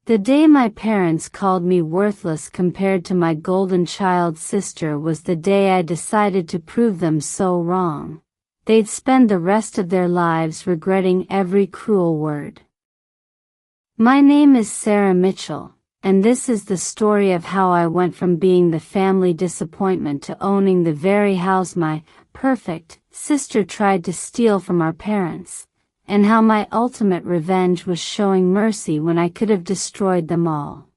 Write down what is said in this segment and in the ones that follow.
The day my parents called me worthless compared to my golden child sister was the day I decided to prove them so wrong. They'd spend the rest of their lives regretting every cruel word. My name is Sarah Mitchell, and this is the story of how I went from being the family disappointment to owning the very house my perfect sister tried to steal from our parents, and how my ultimate revenge was showing mercy when I could have destroyed them all.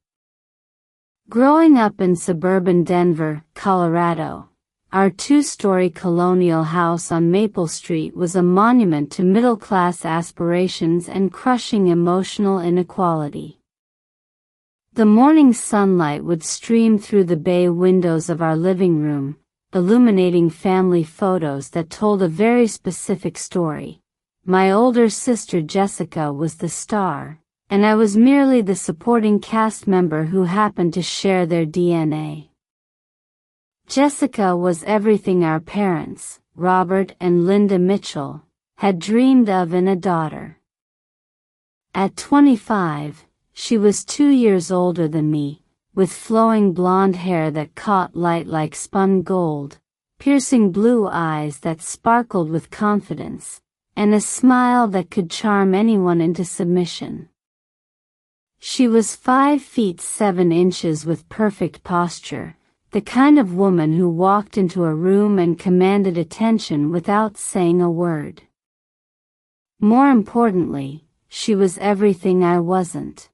Growing up in suburban Denver, Colorado, our two-story colonial house on Maple Street was a monument to middle-class aspirations and crushing emotional inequality. The morning sunlight would stream through the bay windows of our living room, illuminating family photos that told a very specific story. My older sister Jessica was the star, and I was merely the supporting cast member who happened to share their DNA. Jessica was everything our parents, Robert and Linda Mitchell, had dreamed of in a daughter. At 25, she was 2 years older than me, with flowing blonde hair that caught light like spun gold, piercing blue eyes that sparkled with confidence, and a smile that could charm anyone into submission. She was 5 feet 7 inches with perfect posture, the kind of woman who walked into a room and commanded attention without saying a word. More importantly, she was everything I wasn't.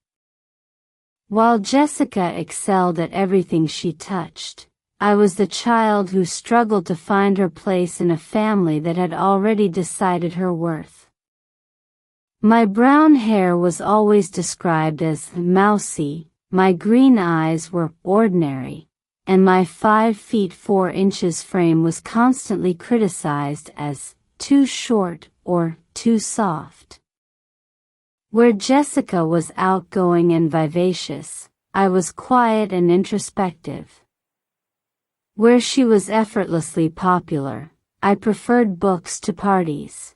While Jessica excelled at everything she touched, I was the child who struggled to find her place in a family that had already decided her worth. My brown hair was always described as mousy, my green eyes were ordinary, and my 5 feet 4 inches frame was constantly criticized as too short or too soft. Where Jessica was outgoing and vivacious, I was quiet and introspective. Where she was effortlessly popular, I preferred books to parties.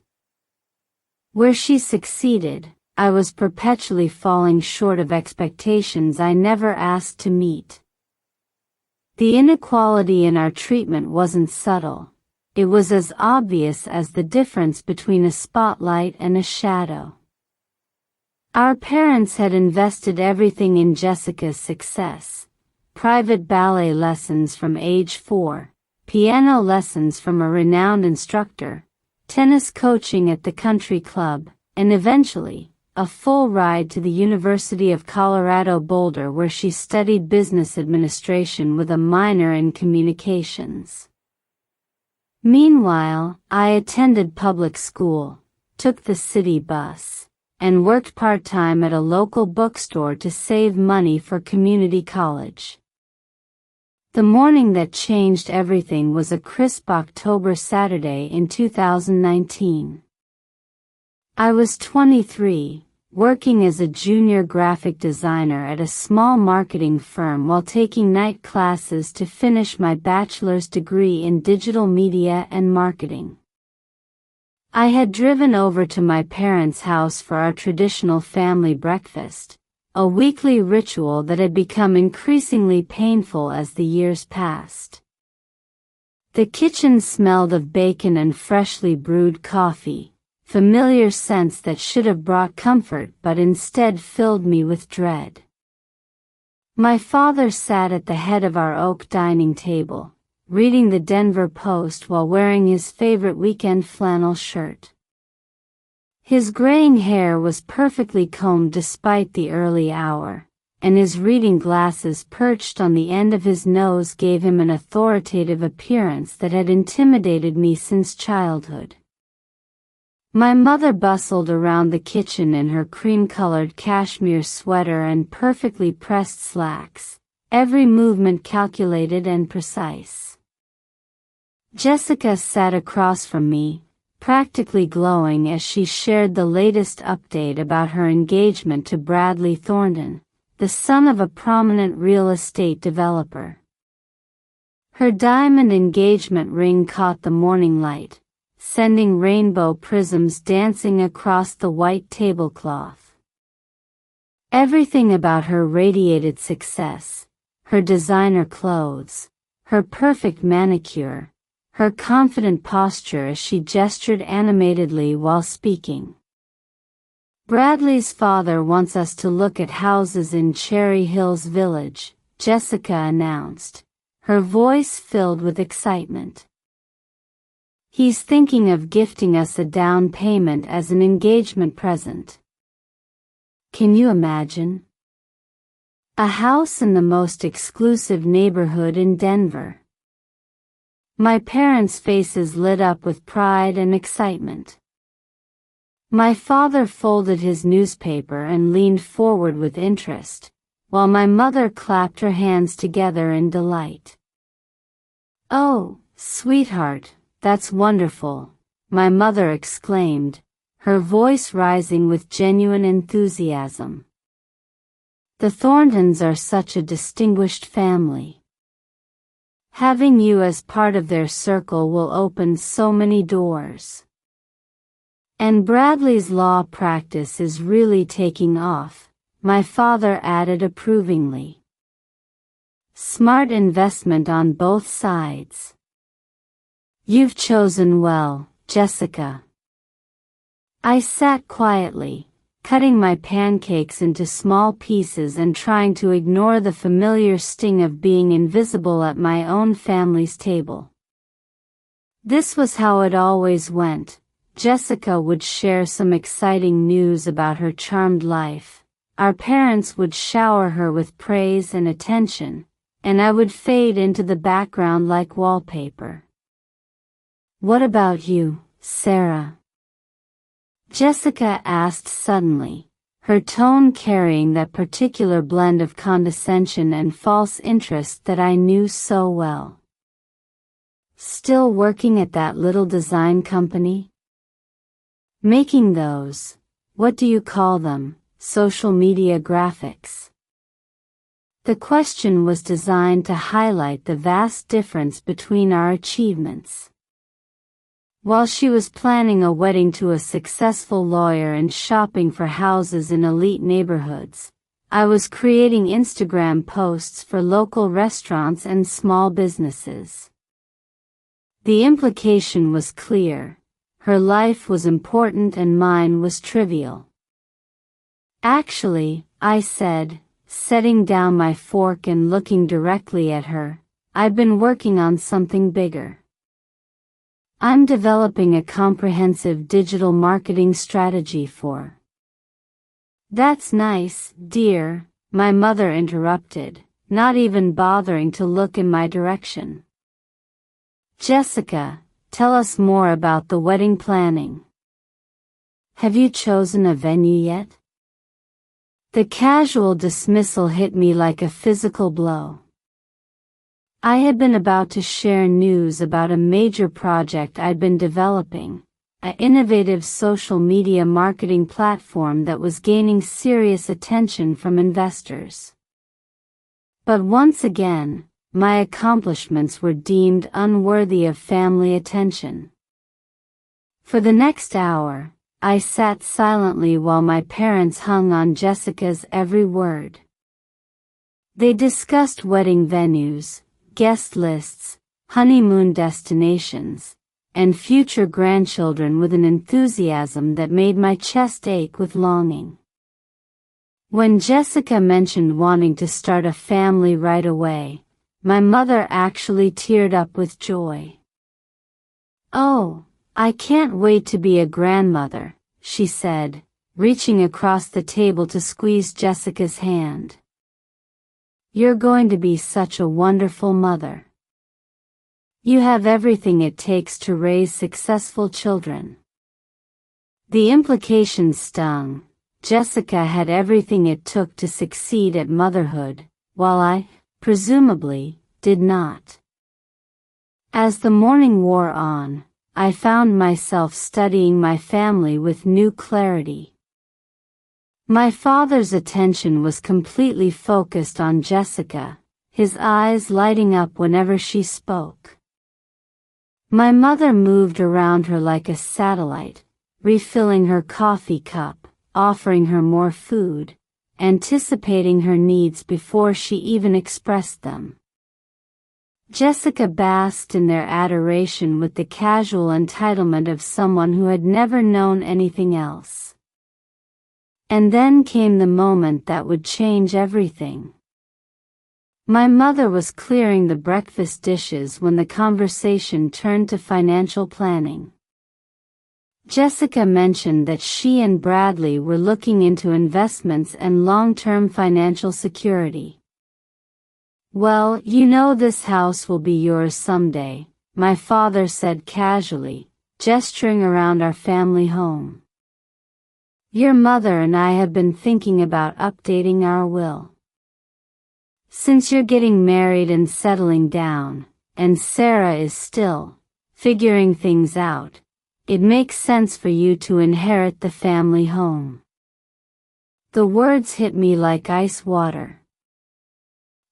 Where she succeeded, I was perpetually falling short of expectations I never asked to meet. The inequality in our treatment wasn't subtle. It was as obvious as the difference between a spotlight and a shadow. Our parents had invested everything in Jessica's success: private ballet lessons from age 4, piano lessons from a renowned instructor, tennis coaching at the country club, and eventually, a full ride to the University of Colorado Boulder, where she studied business administration with a minor in communications. Meanwhile, I attended public school, took the city bus, and worked part-time at a local bookstore to save money for community college. The morning that changed everything was a crisp October Saturday in 2019. I was 23, working as a junior graphic designer at a small marketing firm while taking night classes to finish my bachelor's degree in digital media and marketing. I had driven over to my parents' house for our traditional family breakfast, a weekly ritual that had become increasingly painful as the years passed. The kitchen smelled of bacon and freshly brewed coffee, familiar scents that should have brought comfort but instead filled me with dread. My father sat at the head of our oak dining table, reading the Denver Post while wearing his favorite weekend flannel shirt. His graying hair was perfectly combed despite the early hour, and his reading glasses perched on the end of his nose gave him an authoritative appearance that had intimidated me since childhood. My mother bustled around the kitchen in her cream-colored cashmere sweater and perfectly pressed slacks, every movement calculated and precise. Jessica sat across from me, practically glowing as she shared the latest update about her engagement to Bradley Thornton, the son of a prominent real estate developer. Her diamond engagement ring caught the morning light, sending rainbow prisms dancing across the white tablecloth. Everything about her radiated success: her designer clothes, her perfect manicure, her confident posture as she gestured animatedly while speaking. "Bradley's father wants us to look at houses in Cherry Hills Village," Jessica announced, her voice filled with excitement. "He's thinking of gifting us a down payment as an engagement present." Can you imagine? A house in the most exclusive neighborhood in Denver. My parents' faces lit up with pride and excitement. My father folded his newspaper and leaned forward with interest, while my mother clapped her hands together in delight. "Oh, sweetheart, that's wonderful," my mother exclaimed, her voice rising with genuine enthusiasm. "The Thorntons are such a distinguished family. Having you as part of their circle will open so many doors. And Bradley's law practice is really taking off," my father added approvingly. "Smart investment on both sides. You've chosen well, Jessica." I sat quietly, cutting my pancakes into small pieces and trying to ignore the familiar sting of being invisible at my own family's table. This was how it always went. Jessica would share some exciting news about her charmed life, our parents would shower her with praise and attention, and I would fade into the background like wallpaper. "What about you, Sarah?" Jessica asked suddenly, her tone carrying that particular blend of condescension and false interest that I knew so well. "Still working at that little design company? Making those, what do you call them, social media graphics?" The question was designed to highlight the vast difference between our achievements. While she was planning a wedding to a successful lawyer and shopping for houses in elite neighborhoods, I was creating Instagram posts for local restaurants and small businesses. The implication was clear: her life was important and mine was trivial. "Actually," I said, setting down my fork and looking directly at her, "I've been working on something bigger. I'm developing a comprehensive digital marketing strategy for." "That's nice, dear," my mother interrupted, not even bothering to look in my direction. "Jessica, tell us more about the wedding planning. Have you chosen a venue yet?" The casual dismissal hit me like a physical blow. I had been about to share news about a major project I'd been developing, an innovative social media marketing platform that was gaining serious attention from investors. But once again, my accomplishments were deemed unworthy of family attention. For the next hour, I sat silently while my parents hung on Jessica's every word. They discussed wedding venues, guest lists, honeymoon destinations, and future grandchildren with an enthusiasm that made my chest ache with longing. When Jessica mentioned wanting to start a family right away, my mother actually teared up with joy. "Oh, I can't wait to be a grandmother," she said, reaching across the table to squeeze Jessica's hand. "You're going to be such a wonderful mother. You have everything it takes to raise successful children." The implications stung. Jessica had everything it took to succeed at motherhood, while I, presumably, did not. As the morning wore on, I found myself studying my family with new clarity. My father's attention was completely focused on Jessica, his eyes lighting up whenever she spoke. My mother moved around her like a satellite, refilling her coffee cup, offering her more food, anticipating her needs before she even expressed them. Jessica basked in their adoration with the casual entitlement of someone who had never known anything else. And then came the moment that would change everything. My mother was clearing the breakfast dishes when the conversation turned to financial planning. Jessica mentioned that she and Bradley were looking into investments and long-term financial security. "Well, you know this house will be yours someday," my father said casually, gesturing around our family home. "Your mother and I have been thinking about updating our will. Since you're getting married and settling down, and Sarah is still figuring things out, it makes sense for you to inherit the family home." The words hit me like ice water.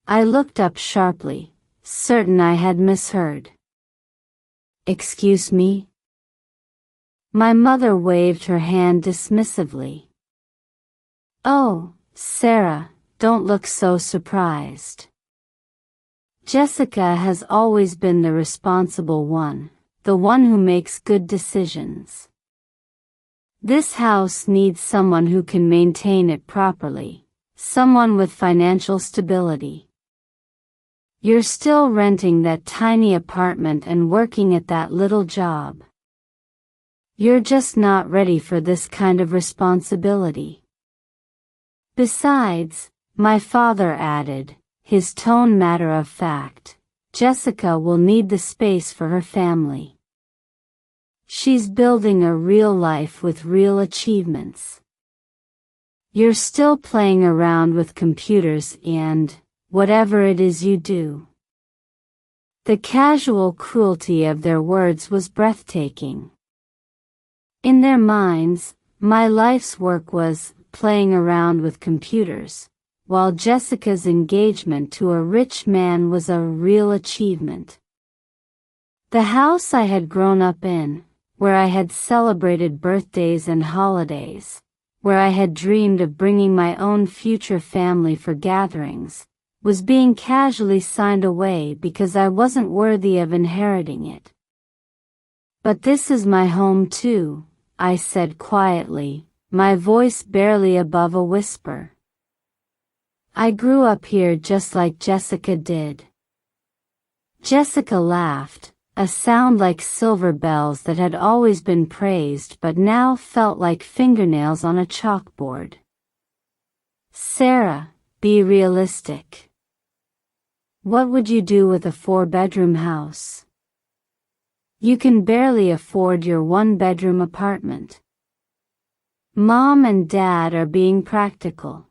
I looked up sharply, certain I had misheard. "Excuse me?" My mother waved her hand dismissively. "Oh, Sarah, don't look so surprised. Jessica has always been the responsible one, the one who makes good decisions. This house needs someone who can maintain it properly, someone with financial stability. You're still renting that tiny apartment and working at that little job. You're just not ready for this kind of responsibility. Besides," my father added, his tone matter of fact, "Jessica will need the space for her family. She's building a real life with real achievements. You're still playing around with computers and whatever it is you do." The casual cruelty of their words was breathtaking. In their minds, my life's work was playing around with computers, while Jessica's engagement to a rich man was a real achievement. The house I had grown up in, where I had celebrated birthdays and holidays, where I had dreamed of bringing my own future family for gatherings, was being casually signed away because I wasn't worthy of inheriting it. "But this is my home too," I said quietly, my voice barely above a whisper. "I grew up here just like Jessica did." Jessica laughed, a sound like silver bells that had always been praised but now felt like fingernails on a chalkboard. "Sarah, be realistic. What would you do with a 4-bedroom house? You can barely afford your 1-bedroom apartment. Mom and Dad are being practical."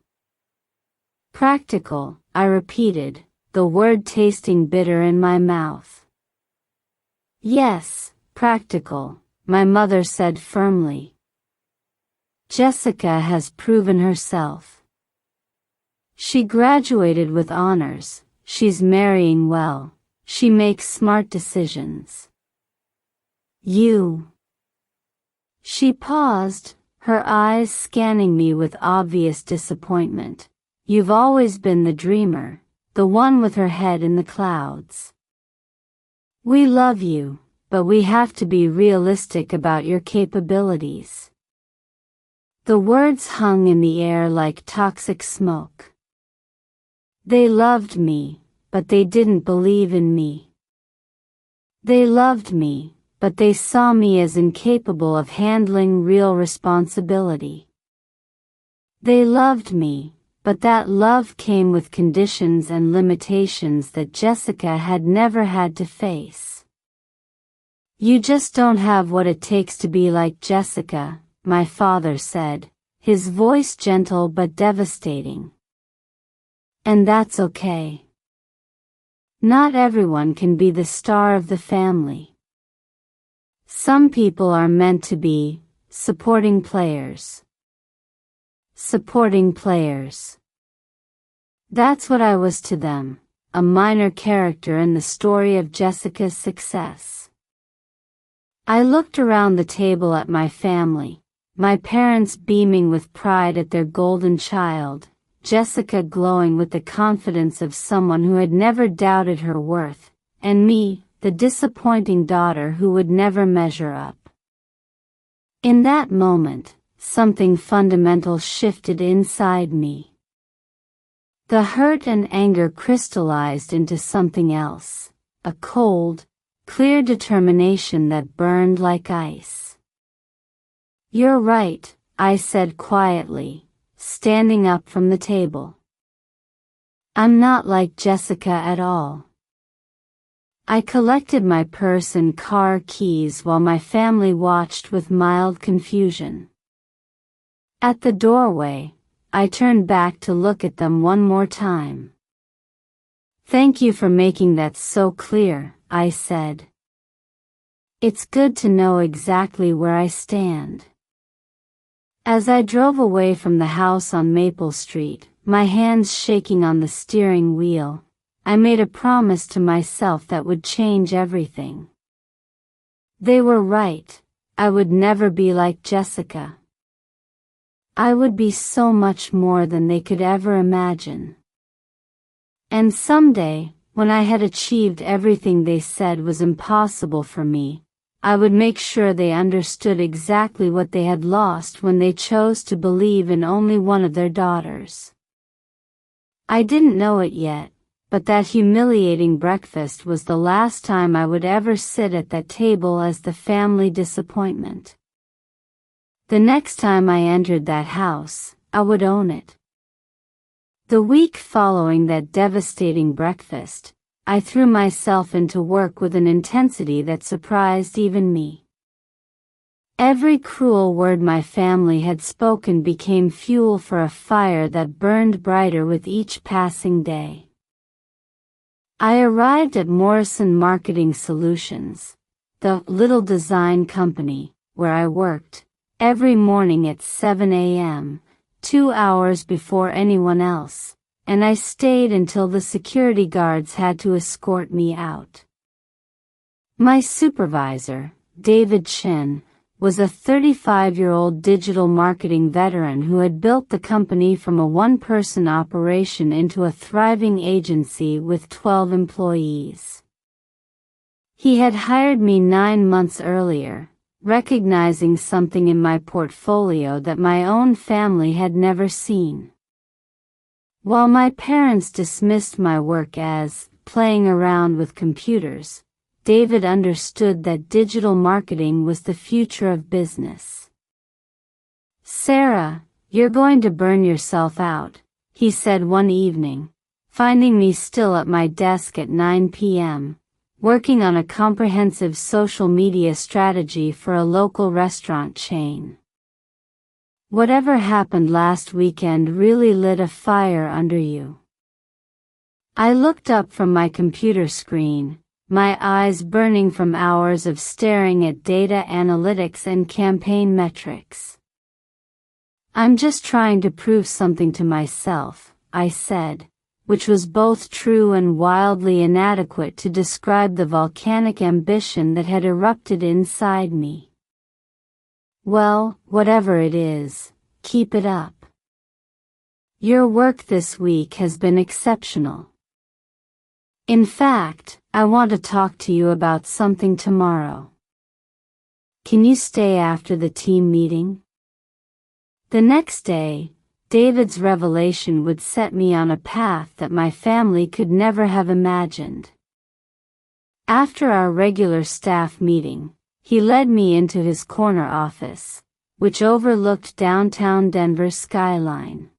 "Practical," I repeated, the word tasting bitter in my mouth. "Yes, practical," my mother said firmly. "Jessica has proven herself. She graduated with honors. She's marrying well. She makes smart decisions. You." She paused, her eyes scanning me with obvious disappointment. "You've always been the dreamer, the one with her head in the clouds. We love you, but we have to be realistic about your capabilities." The words hung in the air like toxic smoke. They loved me, but they didn't believe in me. They loved me, but they saw me as incapable of handling real responsibility. They loved me, but that love came with conditions and limitations that Jessica had never had to face. "You just don't have what it takes to be like Jessica," my father said, his voice gentle but devastating. "And that's okay. Not everyone can be the star of the family. Some people are meant to be supporting players." Supporting players. That's what I was to them, a minor character in the story of Jessica's success. I looked around the table at my family, my parents beaming with pride at their golden child, Jessica glowing with the confidence of someone who had never doubted her worth, and me, the disappointing daughter who would never measure up. In that moment, something fundamental shifted inside me. The hurt and anger crystallized into something else, a cold, clear determination that burned like ice. "You're right," I said quietly, standing up from the table. "I'm not like Jessica at all." I collected my purse and car keys while my family watched with mild confusion. At the doorway, I turned back to look at them one more time. "Thank you for making that so clear," I said. "It's good to know exactly where I stand." As I drove away from the house on Maple Street, my hands shaking on the steering wheel, I made a promise to myself that would change everything. They were right. I would never be like Jessica. I would be so much more than they could ever imagine. And someday, when I had achieved everything they said was impossible for me, I would make sure they understood exactly what they had lost when they chose to believe in only one of their daughters. I didn't know it yet, but that humiliating breakfast was the last time I would ever sit at that table as the family disappointment. The next time I entered that house, I would own it. The week following that devastating breakfast, I threw myself into work with an intensity that surprised even me. Every cruel word my family had spoken became fuel for a fire that burned brighter with each passing day. I arrived at Morrison Marketing Solutions, the little design company where I worked, every morning at 7 a.m., 2 hours before anyone else, and I stayed until the security guards had to escort me out. My supervisor, David Chen, was a 35-year-old digital marketing veteran who had built the company from a one-person operation into a thriving agency with 12 employees. He had hired me 9 months earlier, recognizing something in my portfolio that my own family had never seen. While my parents dismissed my work as playing around with computers, David understood that digital marketing was the future of business. "Sarah, you're going to burn yourself out," he said one evening, finding me still at my desk at 9 p.m., working on a comprehensive social media strategy for a local restaurant chain. "Whatever happened last weekend really lit a fire under you." I looked up from my computer screen, my eyes burning from hours of staring at data analytics and campaign metrics. "I'm just trying to prove something to myself," I said, which was both true and wildly inadequate to describe the volcanic ambition that had erupted inside me. "Well, whatever it is, keep it up. Your work this week has been exceptional. In fact, I want to talk to you about something tomorrow. Can you stay after the team meeting?" The next day, David's revelation would set me on a path that my family could never have imagined. After our regular staff meeting, he led me into his corner office, which overlooked downtown Denver's skyline.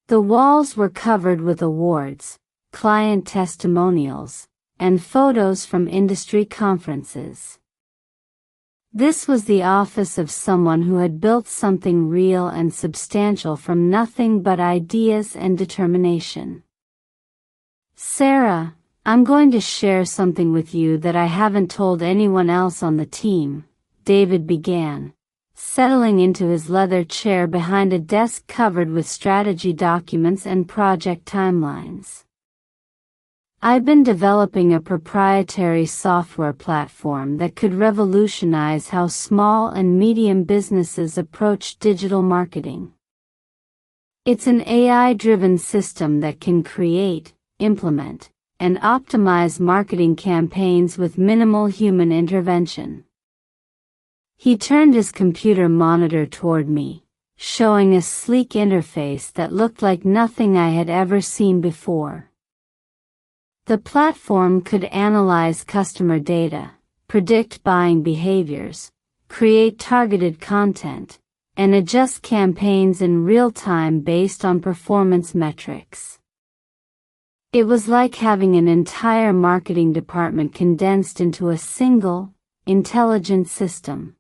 The walls were covered with awards, client testimonials, and photos from industry conferences. This was the office of someone who had built something real and substantial from nothing but ideas and determination. "Sarah, I'm going to share something with you that I haven't told anyone else on the team," David began, settling into his leather chair behind a desk covered with strategy documents and project timelines. "I've been developing a proprietary software platform that could revolutionize how small and medium businesses approach digital marketing. It's an AI-driven system that can create, implement, and optimize marketing campaigns with minimal human intervention. He turned his computer monitor toward me, showing a sleek interface that looked like nothing I had ever seen before. The platform could analyze customer data, predict buying behaviors, create targeted content, and adjust campaigns in real time based on performance metrics. It was like having an entire marketing department condensed into a single, intelligent system.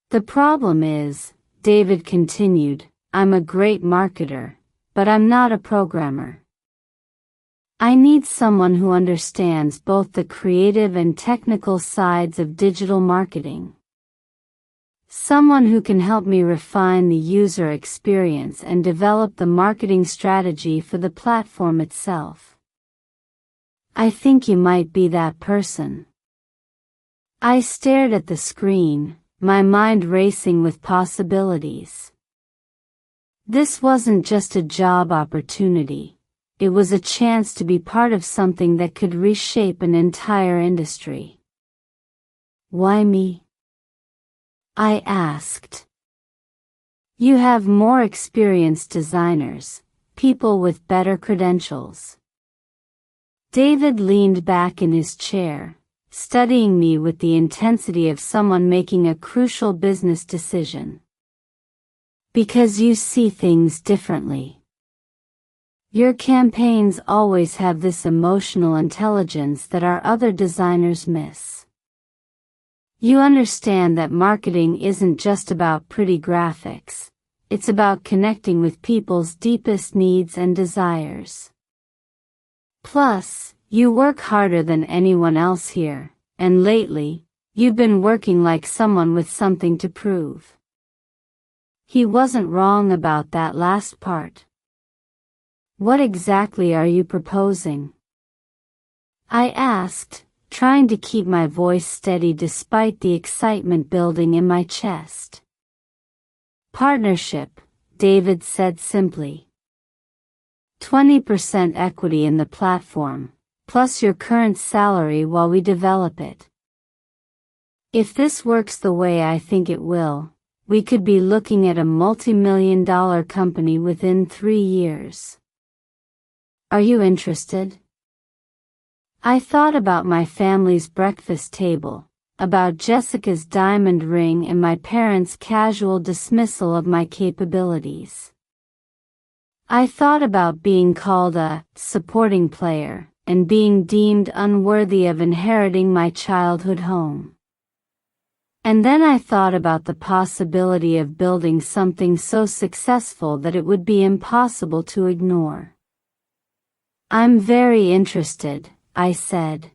The problem is, David continued, I'm a great marketer, but I'm not a programmer. I need someone who understands both the creative and technical sides of digital marketing. Someone who can help me refine the user experience and develop the marketing strategy for the platform itself. I think you might be that person. I stared at the screen, my mind racing with possibilities. This wasn't just a job opportunity, it was a chance to be part of something that could reshape an entire industry. Why me? I asked. You have more experienced designers, people with better credentials. David leaned back in his chair, studying me with the intensity of someone making a crucial business decision. Because you see things differently. Your campaigns always have this emotional intelligence that our other designers miss. You understand that marketing isn't just about pretty graphics, it's about connecting with people's deepest needs and desires. Plus, you work harder than anyone else here, and lately, you've been working like someone with something to prove. He wasn't wrong about that last part. What exactly are you proposing? I asked, trying to keep my voice steady despite the excitement building in my chest. Partnership, David said simply. 20% equity in the platform, plus your current salary while we develop it. If this works the way I think it will, we could be looking at a multi-million-dollar company within 3 years. Are you interested? I thought about my family's breakfast table, about Jessica's diamond ring and my parents' casual dismissal of my capabilities. I thought about being called a supporting player and being deemed unworthy of inheriting my childhood home. And then I thought about the possibility of building something so successful that it would be impossible to ignore. I'm very interested, I said.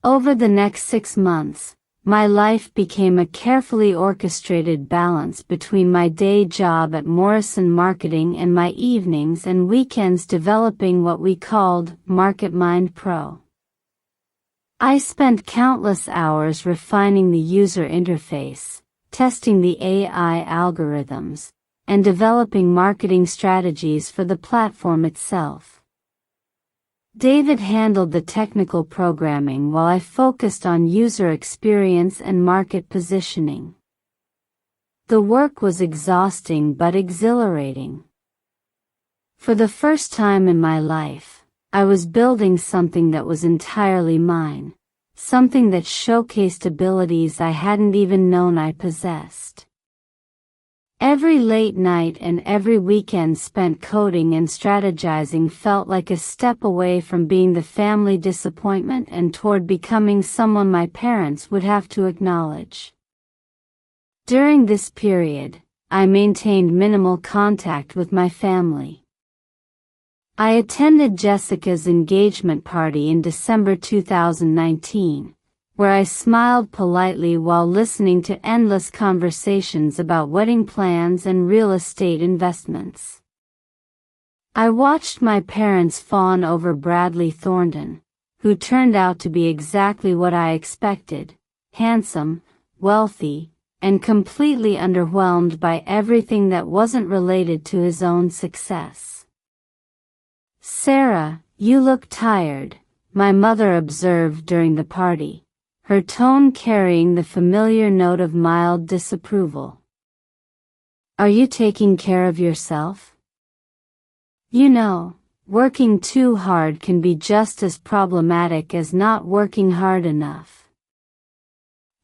Over the next 6 months, my life became a carefully orchestrated balance between my day job at Morrison Marketing and my evenings and weekends developing what we called MarketMind Pro. I spent countless hours refining the user interface, testing the AI algorithms, and developing marketing strategies for the platform itself. David handled the technical programming while I focused on user experience and market positioning. The work was exhausting but exhilarating. For the first time in my life, I was building something that was entirely mine, something that showcased abilities I hadn't even known I possessed. Every late night and every weekend spent coding and strategizing felt like a step away from being the family disappointment and toward becoming someone my parents would have to acknowledge. During this period, I maintained minimal contact with my family. I attended Jessica's engagement party in December 2019, where I smiled politely while listening to endless conversations about wedding plans and real estate investments. I watched my parents fawn over Bradley Thornton, who turned out to be exactly what I expected: handsome, wealthy, and completely underwhelmed by everything that wasn't related to his own success. "Sarah, you look tired," my mother observed during the party, her tone carrying the familiar note of mild disapproval. "Are you taking care of yourself? You know, working too hard can be just as problematic as not working hard enough."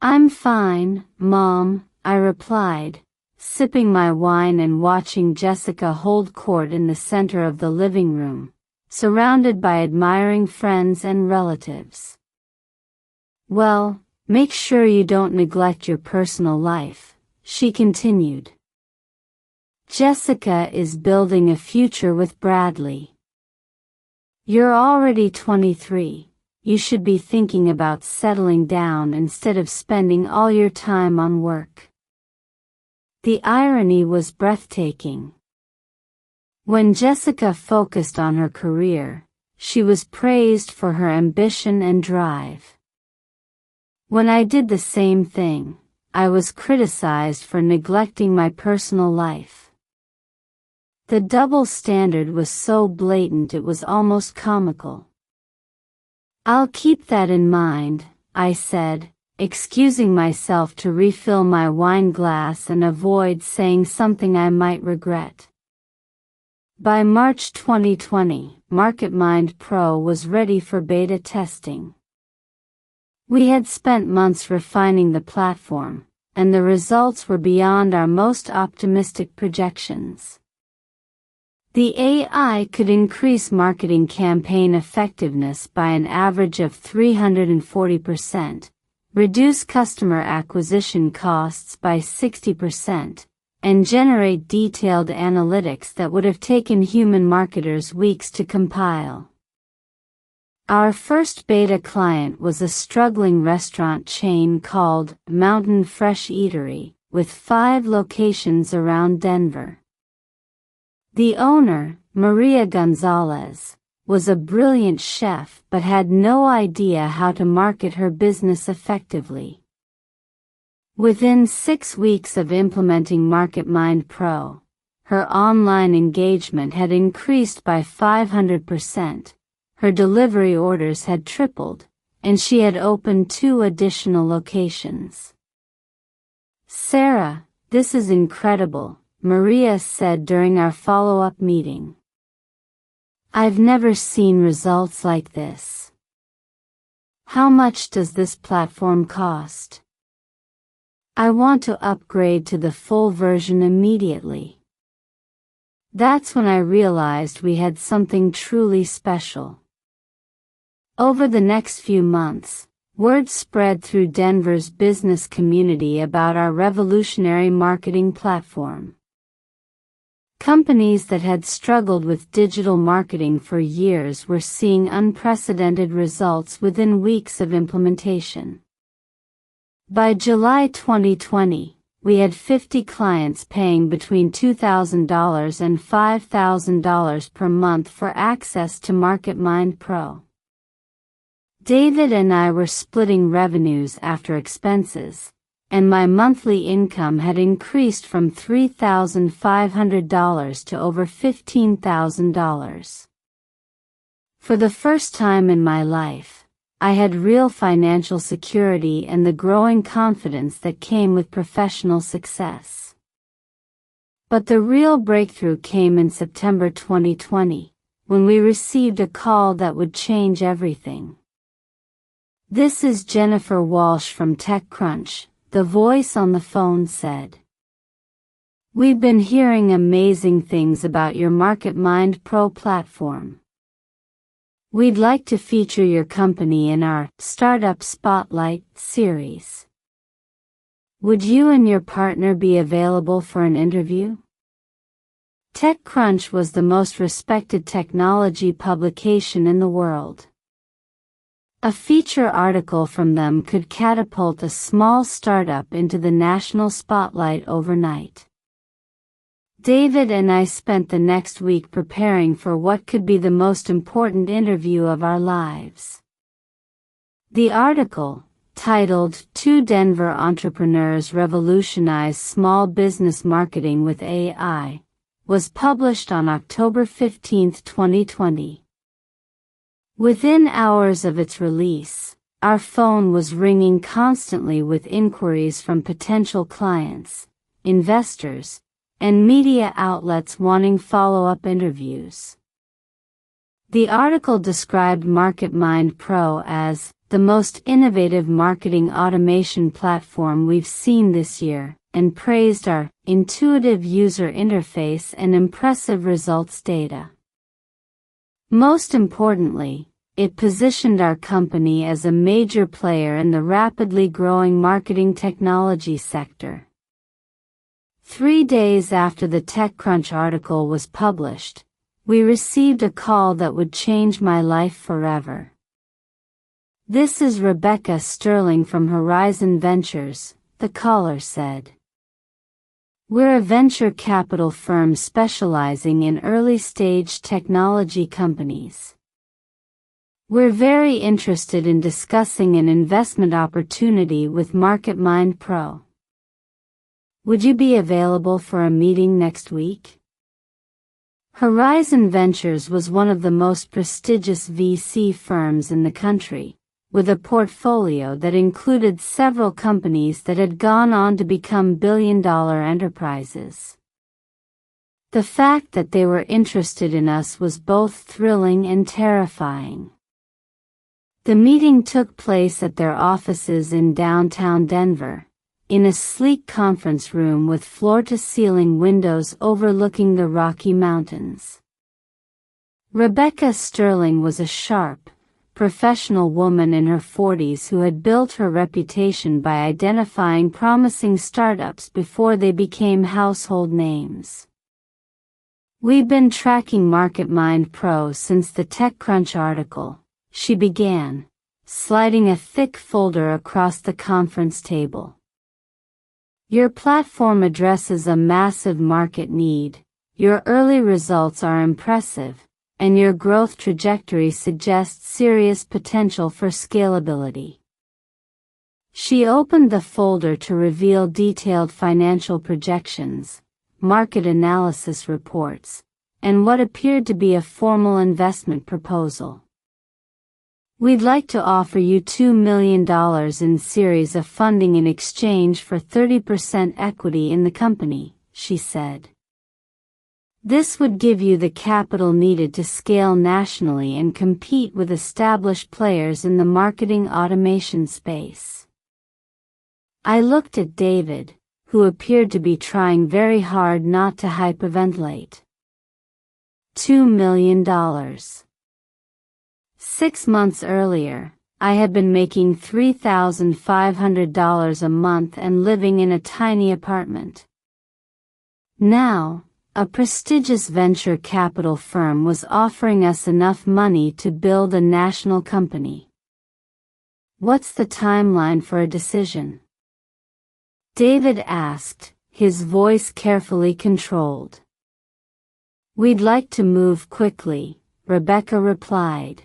"I'm fine, Mom," I replied, sipping my wine and watching Jessica hold court in the center of the living room, surrounded by admiring friends and relatives. "Well, make sure you don't neglect your personal life," she continued. "Jessica is building a future with Bradley. You're already 23. You should be thinking about settling down instead of spending all your time on work." The irony was breathtaking. When Jessica focused on her career, she was praised for her ambition and drive. When I did the same thing, I was criticized for neglecting my personal life. The double standard was so blatant it was almost comical. "I'll keep that in mind," I said, excusing myself to refill my wine glass and avoid saying something I might regret. By March 2020, MarketMind Pro was ready for beta testing. We had spent months refining the platform, and the results were beyond our most optimistic projections. The AI could increase marketing campaign effectiveness by an average of 340%, reduce customer acquisition costs by 60%, and generate detailed analytics that would have taken human marketers weeks to compile. Our first beta client was a struggling restaurant chain called Mountain Fresh Eatery, with 5 locations around Denver. The owner, Maria Gonzalez, was a brilliant chef but had no idea how to market her business effectively. Within 6 weeks of implementing MarketMind Pro, her online engagement had increased by 500%, her delivery orders had tripled, and she had opened 2 additional locations. "Sarah, this is incredible," Maria said during our follow-up meeting. "I've never seen results like this. How much does this platform cost? I want to upgrade to the full version immediately." That's when I realized we had something truly special. Over the next few months, word spread through Denver's business community about our revolutionary marketing platform. Companies that had struggled with digital marketing for years were seeing unprecedented results within weeks of implementation. By July 2020, we had 50 clients paying between $2,000 and $5,000 per month for access to MarketMind Pro. David and I were splitting revenues after expenses, and my monthly income had increased from $3,500 to over $15,000. For the first time in my life, I had real financial security and the growing confidence that came with professional success. But the real breakthrough came in September 2020, when we received a call that would change everything. "This is Jennifer Walsh from TechCrunch," the voice on the phone said. "We've been hearing amazing things about your MarketMind Pro platform. We'd like to feature your company in our Startup Spotlight series. Would you and your partner be available for an interview?" TechCrunch was the most respected technology publication in the world. A feature article from them could catapult a small startup into the national spotlight overnight. David and I spent the next week preparing for what could be the most important interview of our lives. The article, titled Two Denver Entrepreneurs Revolutionize Small Business Marketing with AI, was published on October 15, 2020. Within hours of its release, our phone was ringing constantly with inquiries from potential clients, investors, and media outlets wanting follow-up interviews. The article described MarketMind Pro as the most innovative marketing automation platform we've seen this year, and praised our intuitive user interface and impressive results data. Most importantly, it positioned our company as a major player in the rapidly growing marketing technology sector. 3 days after the TechCrunch article was published, we received a call that would change my life forever. "This is Rebecca Sterling from Horizon Ventures," the caller said. "We're a venture capital firm specializing in early-stage technology companies. We're very interested in discussing an investment opportunity with MarketMind Pro. Would you be available for a meeting next week?" Horizon Ventures was one of the most prestigious VC firms in the country, with a portfolio that included several companies that had gone on to become billion-dollar enterprises. The fact that they were interested in us was both thrilling and terrifying. The meeting took place at their offices in downtown Denver, in a sleek conference room with floor-to-ceiling windows overlooking the Rocky Mountains. Rebecca Sterling was a sharp, professional woman in her 40s who had built her reputation by identifying promising startups before they became household names. "We've been tracking MarketMind Pro since the TechCrunch article," she began, sliding a thick folder across the conference table. "Your platform addresses a massive market need, your early results are impressive, and your growth trajectory suggests serious potential for scalability." She opened the folder to reveal detailed financial projections, market analysis reports, and what appeared to be a formal investment proposal. "We'd like to offer you $2 million in series of funding in exchange for 30% equity in the company," she said. "This would give you the capital needed to scale nationally and compete with established players in the marketing automation space." I looked at David, who appeared to be trying very hard not to hyperventilate. $2 million. 6 months earlier, I had been making $3,500 a month and living in a tiny apartment. Now, a prestigious venture capital firm was offering us enough money to build a national company. "What's the timeline for a decision?" David asked, his voice carefully controlled. "We'd like to move quickly," Rebecca replied.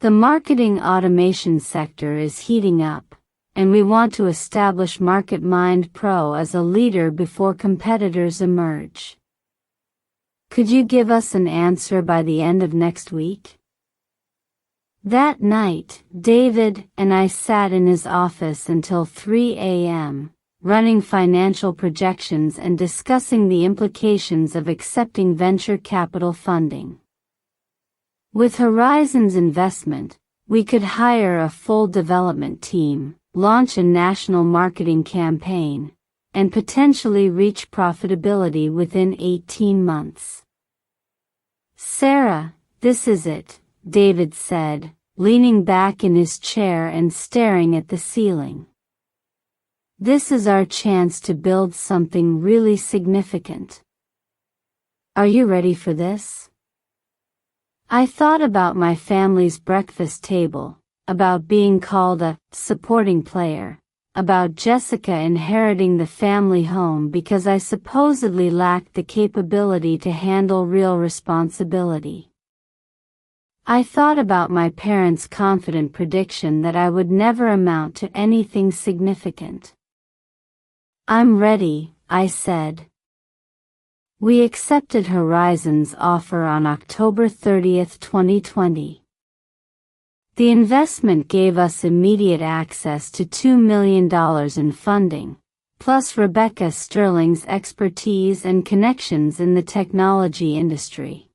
"The marketing automation sector is heating up, and we want to establish MarketMind Pro as a leader before competitors emerge. Could you give us an answer by the end of next week?" That night, David and I sat in his office until 3 a.m., running financial projections and discussing the implications of accepting venture capital funding. With Horizon's investment, we could hire a full development team, launch a national marketing campaign, and potentially reach profitability within 18 months. "Sarah, this is it," David said, leaning back in his chair and staring at the ceiling. "This is our chance to build something really significant. Are you ready for this?" I thought about my family's breakfast table, about being called a supporting player, about Jessica inheriting the family home because I supposedly lacked the capability to handle real responsibility. I thought about my parents' confident prediction that I would never amount to anything significant. "I'm ready," I said. We accepted Horizon's offer on October 30, 2020. The investment gave us immediate access to $2 million in funding, plus Rebecca Sterling's expertise and connections in the technology industry.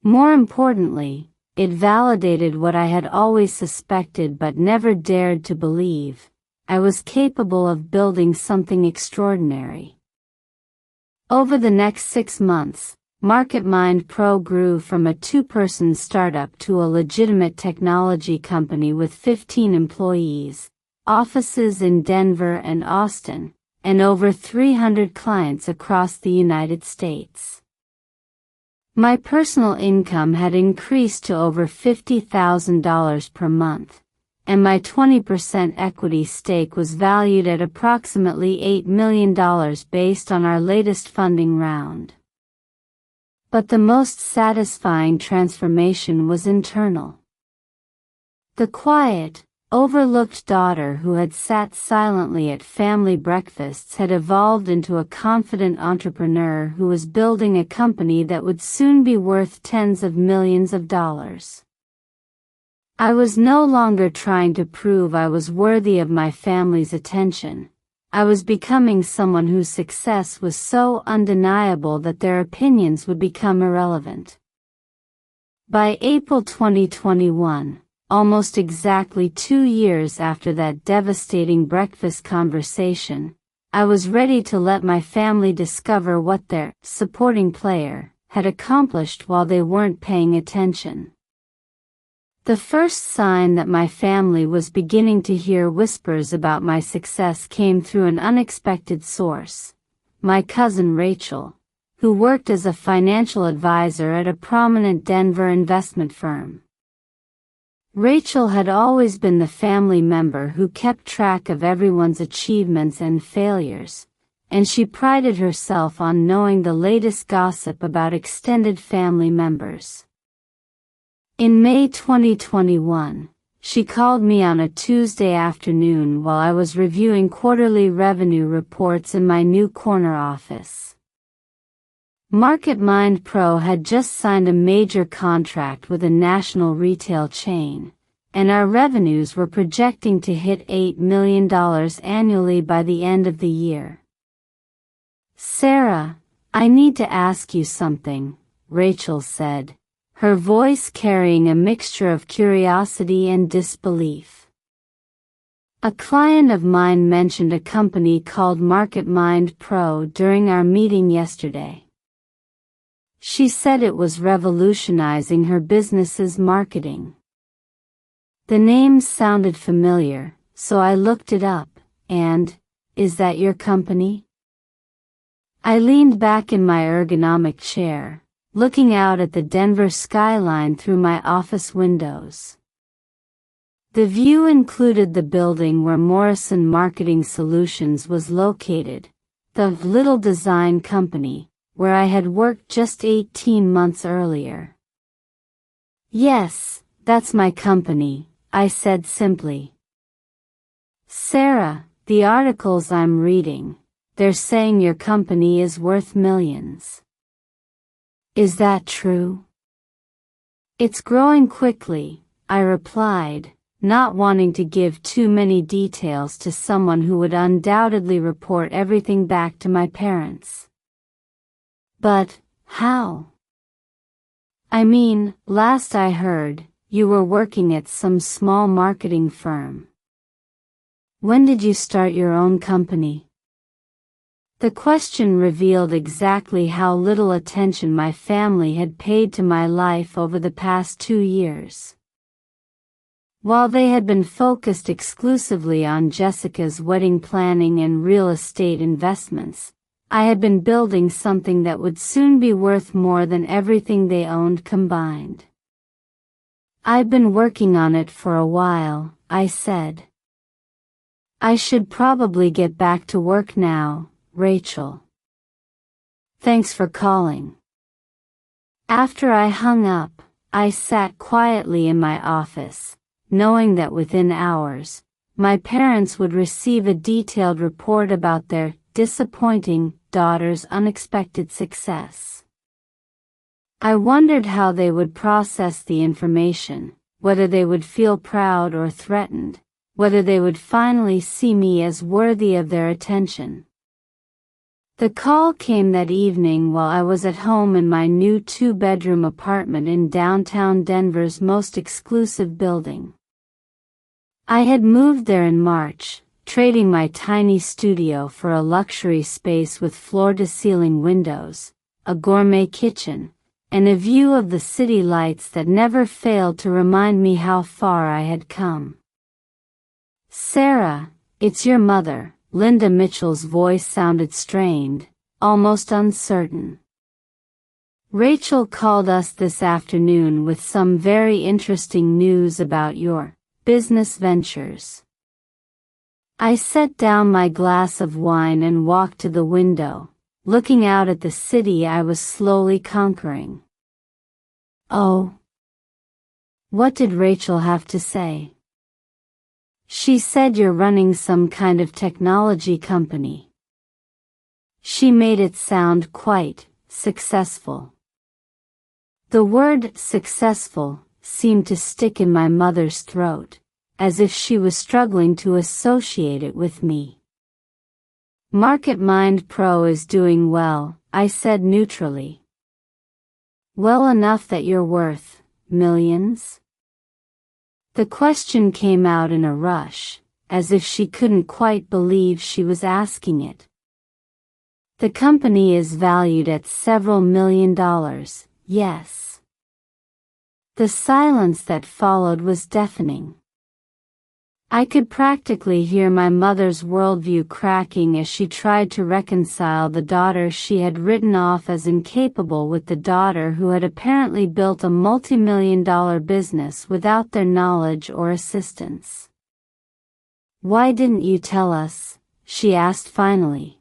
More importantly, it validated what I had always suspected but never dared to believe: I was capable of building something extraordinary. Over the next 6 months, MarketMind Pro grew from a 2-person startup to a legitimate technology company with 15 employees, offices in Denver and Austin, and over 300 clients across the United States. My personal income had increased to over $50,000 per month, and my 20% equity stake was valued at approximately $8 million based on our latest funding round. But the most satisfying transformation was internal. The quiet, overlooked daughter who had sat silently at family breakfasts had evolved into a confident entrepreneur who was building a company that would soon be worth tens of millions of dollars. I was no longer trying to prove I was worthy of my family's attention. I was becoming someone whose success was so undeniable that their opinions would become irrelevant. By April 2021, almost exactly 2 years after that devastating breakfast conversation, I was ready to let my family discover what their supporting player had accomplished while they weren't paying attention. The first sign that my family was beginning to hear whispers about my success came through an unexpected source: my cousin Rachel, who worked as a financial advisor at a prominent Denver investment firm. Rachel had always been the family member who kept track of everyone's achievements and failures, and she prided herself on knowing the latest gossip about extended family members. In May 2021, she called me on a Tuesday afternoon while I was reviewing quarterly revenue reports in my new corner office. MarketMind Pro had just signed a major contract with a national retail chain, and our revenues were projecting to hit $8 million annually by the end of the year. "Sarah, I need to ask you something," Rachel said, her voice carrying a mixture of curiosity and disbelief. "A client of mine mentioned a company called MarketMind Pro during our meeting yesterday. She said it was revolutionizing her business's marketing." The name sounded familiar, so I looked it up, and, "Is that your company?" I leaned back in my ergonomic chair, looking out at the Denver skyline through my office windows. The view included the building where Morrison Marketing Solutions was located, the little design company where I had worked just 18 months earlier. "Yes, that's my company," I said simply. "Sarah, the articles I'm reading, they're saying your company is worth millions. Is that true?" "It's growing quickly," I replied, not wanting to give too many details to someone who would undoubtedly report everything back to my parents. "But, how?" "I mean, last I heard, you were working at some small marketing firm. When did you start your own company?" The question revealed exactly how little attention my family had paid to my life over the past 2 years. While they had been focused exclusively on Jessica's wedding planning and real estate investments, I had been building something that would soon be worth more than everything they owned combined. "I've been working on it for a while," I said. "I should probably get back to work now, Rachel. Thanks for calling." After I hung up, I sat quietly in my office, knowing that within hours, my parents would receive a detailed report about their disappointing daughter's unexpected success. I wondered how they would process the information, whether they would feel proud or threatened, whether they would finally see me as worthy of their attention. The call came that evening while I was at home in my new 2-bedroom apartment in downtown Denver's most exclusive building. I had moved there in March, trading my tiny studio for a luxury space with floor-to-ceiling windows, a gourmet kitchen, and a view of the city lights that never failed to remind me how far I had come. "Sarah, it's your mother." Linda Mitchell's voice sounded strained, almost uncertain. "Rachel called us this afternoon with some very interesting news about your business ventures." I set down my glass of wine and walked to the window, looking out at the city I was slowly conquering. "Oh. What did Rachel have to say?" "She said you're running some kind of technology company." She made it sound quite successful. The word "successful" seemed to stick in my mother's throat, as if she was struggling to associate it with me. "MarketMind Pro is doing well," I said neutrally. "Well enough that you're worth millions?" The question came out in a rush, as if she couldn't quite believe she was asking it. "The company is valued at several $1,000,000, yes." The silence that followed was deafening. I could practically hear my mother's worldview cracking as she tried to reconcile the daughter she had written off as incapable with the daughter who had apparently built a multi-million-dollar business without their knowledge or assistance. "Why didn't you tell us?" she asked finally.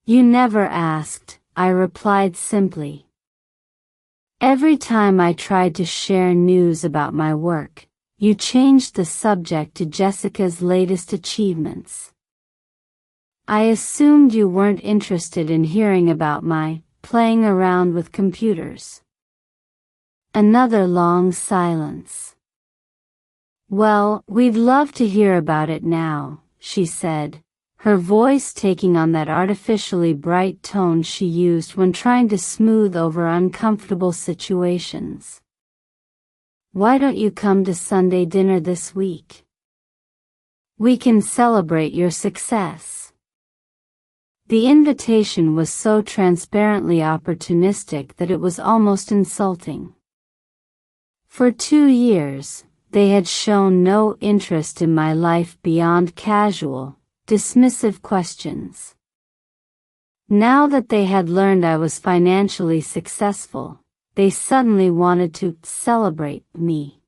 "You never asked," I replied simply. "Every time I tried to share news about my work, you changed the subject to Jessica's latest achievements. I assumed you weren't interested in hearing about my playing around with computers." Another long silence. "Well, we'd love to hear about it now," she said, her voice taking on that artificially bright tone she used when trying to smooth over uncomfortable situations. "Why don't you come to Sunday dinner this week? We can celebrate your success." The invitation was so transparently opportunistic that it was almost insulting. For 2 years, they had shown no interest in my life beyond casual, dismissive questions. Now that they had learned I was financially successful, they suddenly wanted to celebrate me.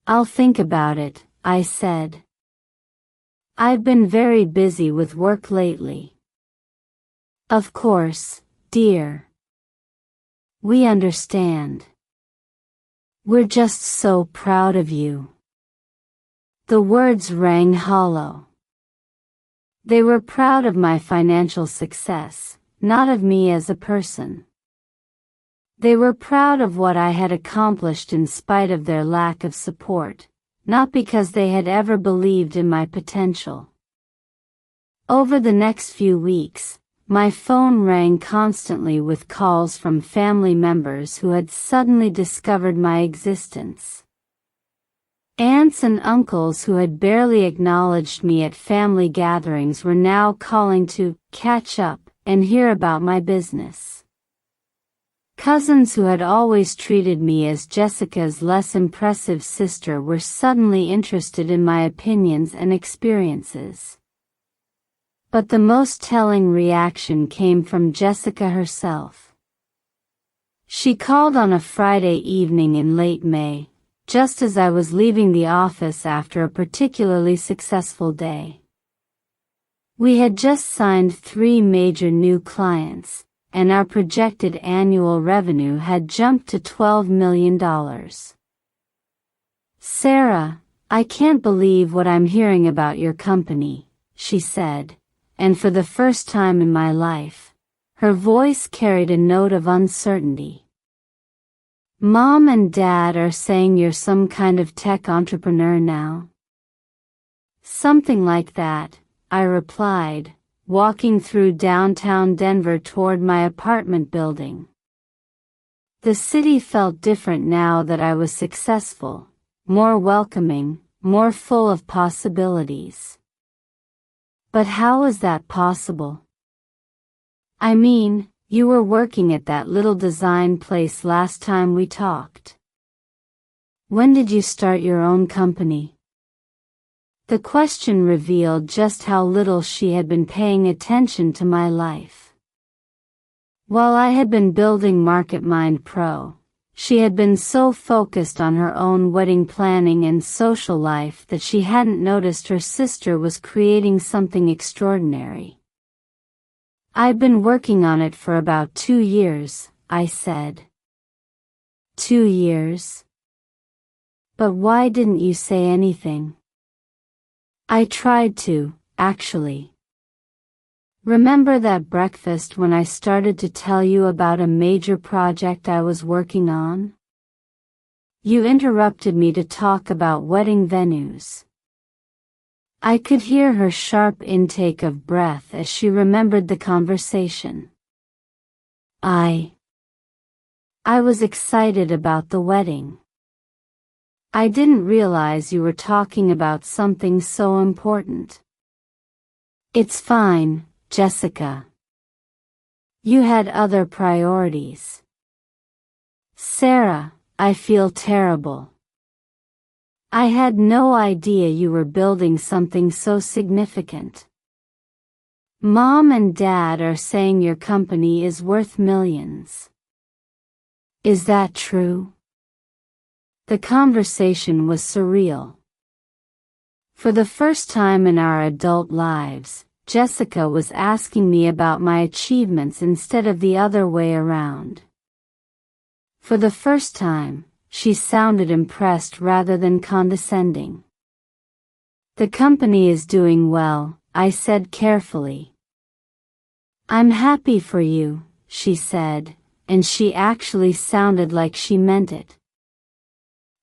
"I'll think about it," I said. "I've been very busy with work lately." "Of course, dear. We understand. We're just so proud of you." The words rang hollow. They were proud of my financial success, not of me as a person. They were proud of what I had accomplished in spite of their lack of support, not because they had ever believed in my potential. Over the next few weeks, my phone rang constantly with calls from family members who had suddenly discovered my existence. Aunts and uncles who had barely acknowledged me at family gatherings were now calling to catch up and hear about my business. Cousins who had always treated me as Jessica's less impressive sister were suddenly interested in my opinions and experiences. But the most telling reaction came from Jessica herself. She called on a Friday evening in late May, just as I was leaving the office after a particularly successful day. We had just signed 3 major new clients, and our projected annual revenue had jumped to $12 million. "Sarah, I can't believe what I'm hearing about your company," she said, and for the first time in my life, her voice carried a note of uncertainty. "Mom and Dad are saying you're some kind of tech entrepreneur now?" "Something like that," I replied, walking through downtown Denver toward my apartment building. The city felt different now that I was successful, more welcoming, more full of possibilities. "But how is that possible?" "I mean, you were working at that little design place last time we talked. When did you start your own company?" The question revealed just how little she had been paying attention to my life. While I had been building MarketMind Pro, she had been so focused on her own wedding planning and social life that she hadn't noticed her sister was creating something extraordinary. "I've been working on it for about 2 years," I said. 2 years? But why didn't you say anything? "I tried to, actually. Remember that breakfast when I started to tell you about a major project I was working on? You interrupted me to talk about wedding venues." I could hear her sharp intake of breath as she remembered the conversation. I was excited about the wedding. I didn't realize you were talking about something so important." "It's fine, Jessica. You had other priorities." "Sarah, I feel terrible. I had no idea you were building something so significant. Mom and Dad are saying your company is worth millions. Is that true?" The conversation was surreal. For the first time in our adult lives, Jessica was asking me about my achievements instead of the other way around. For the first time, she sounded impressed rather than condescending. "The company is doing well," I said carefully. "I'm happy for you," she said, and she actually sounded like she meant it.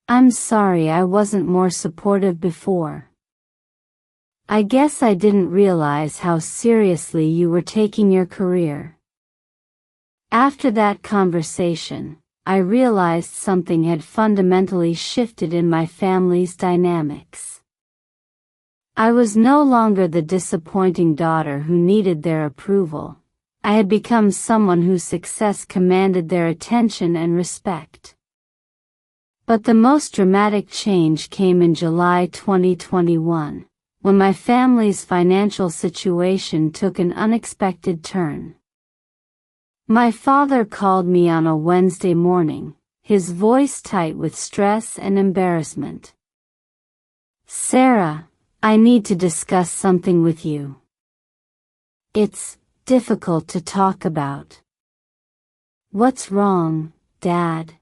"I'm sorry I wasn't more supportive before. I guess I didn't realize how seriously you were taking your career." After that conversation, I realized something had fundamentally shifted in my family's dynamics. I was no longer the disappointing daughter who needed their approval. I had become someone whose success commanded their attention and respect. But the most dramatic change came in July 2021, when my family's financial situation took an unexpected turn. My father called me on a Wednesday morning, his voice tight with stress and embarrassment. "Sarah, I need to discuss something with you. It's difficult to talk about." "What's wrong, Dad?"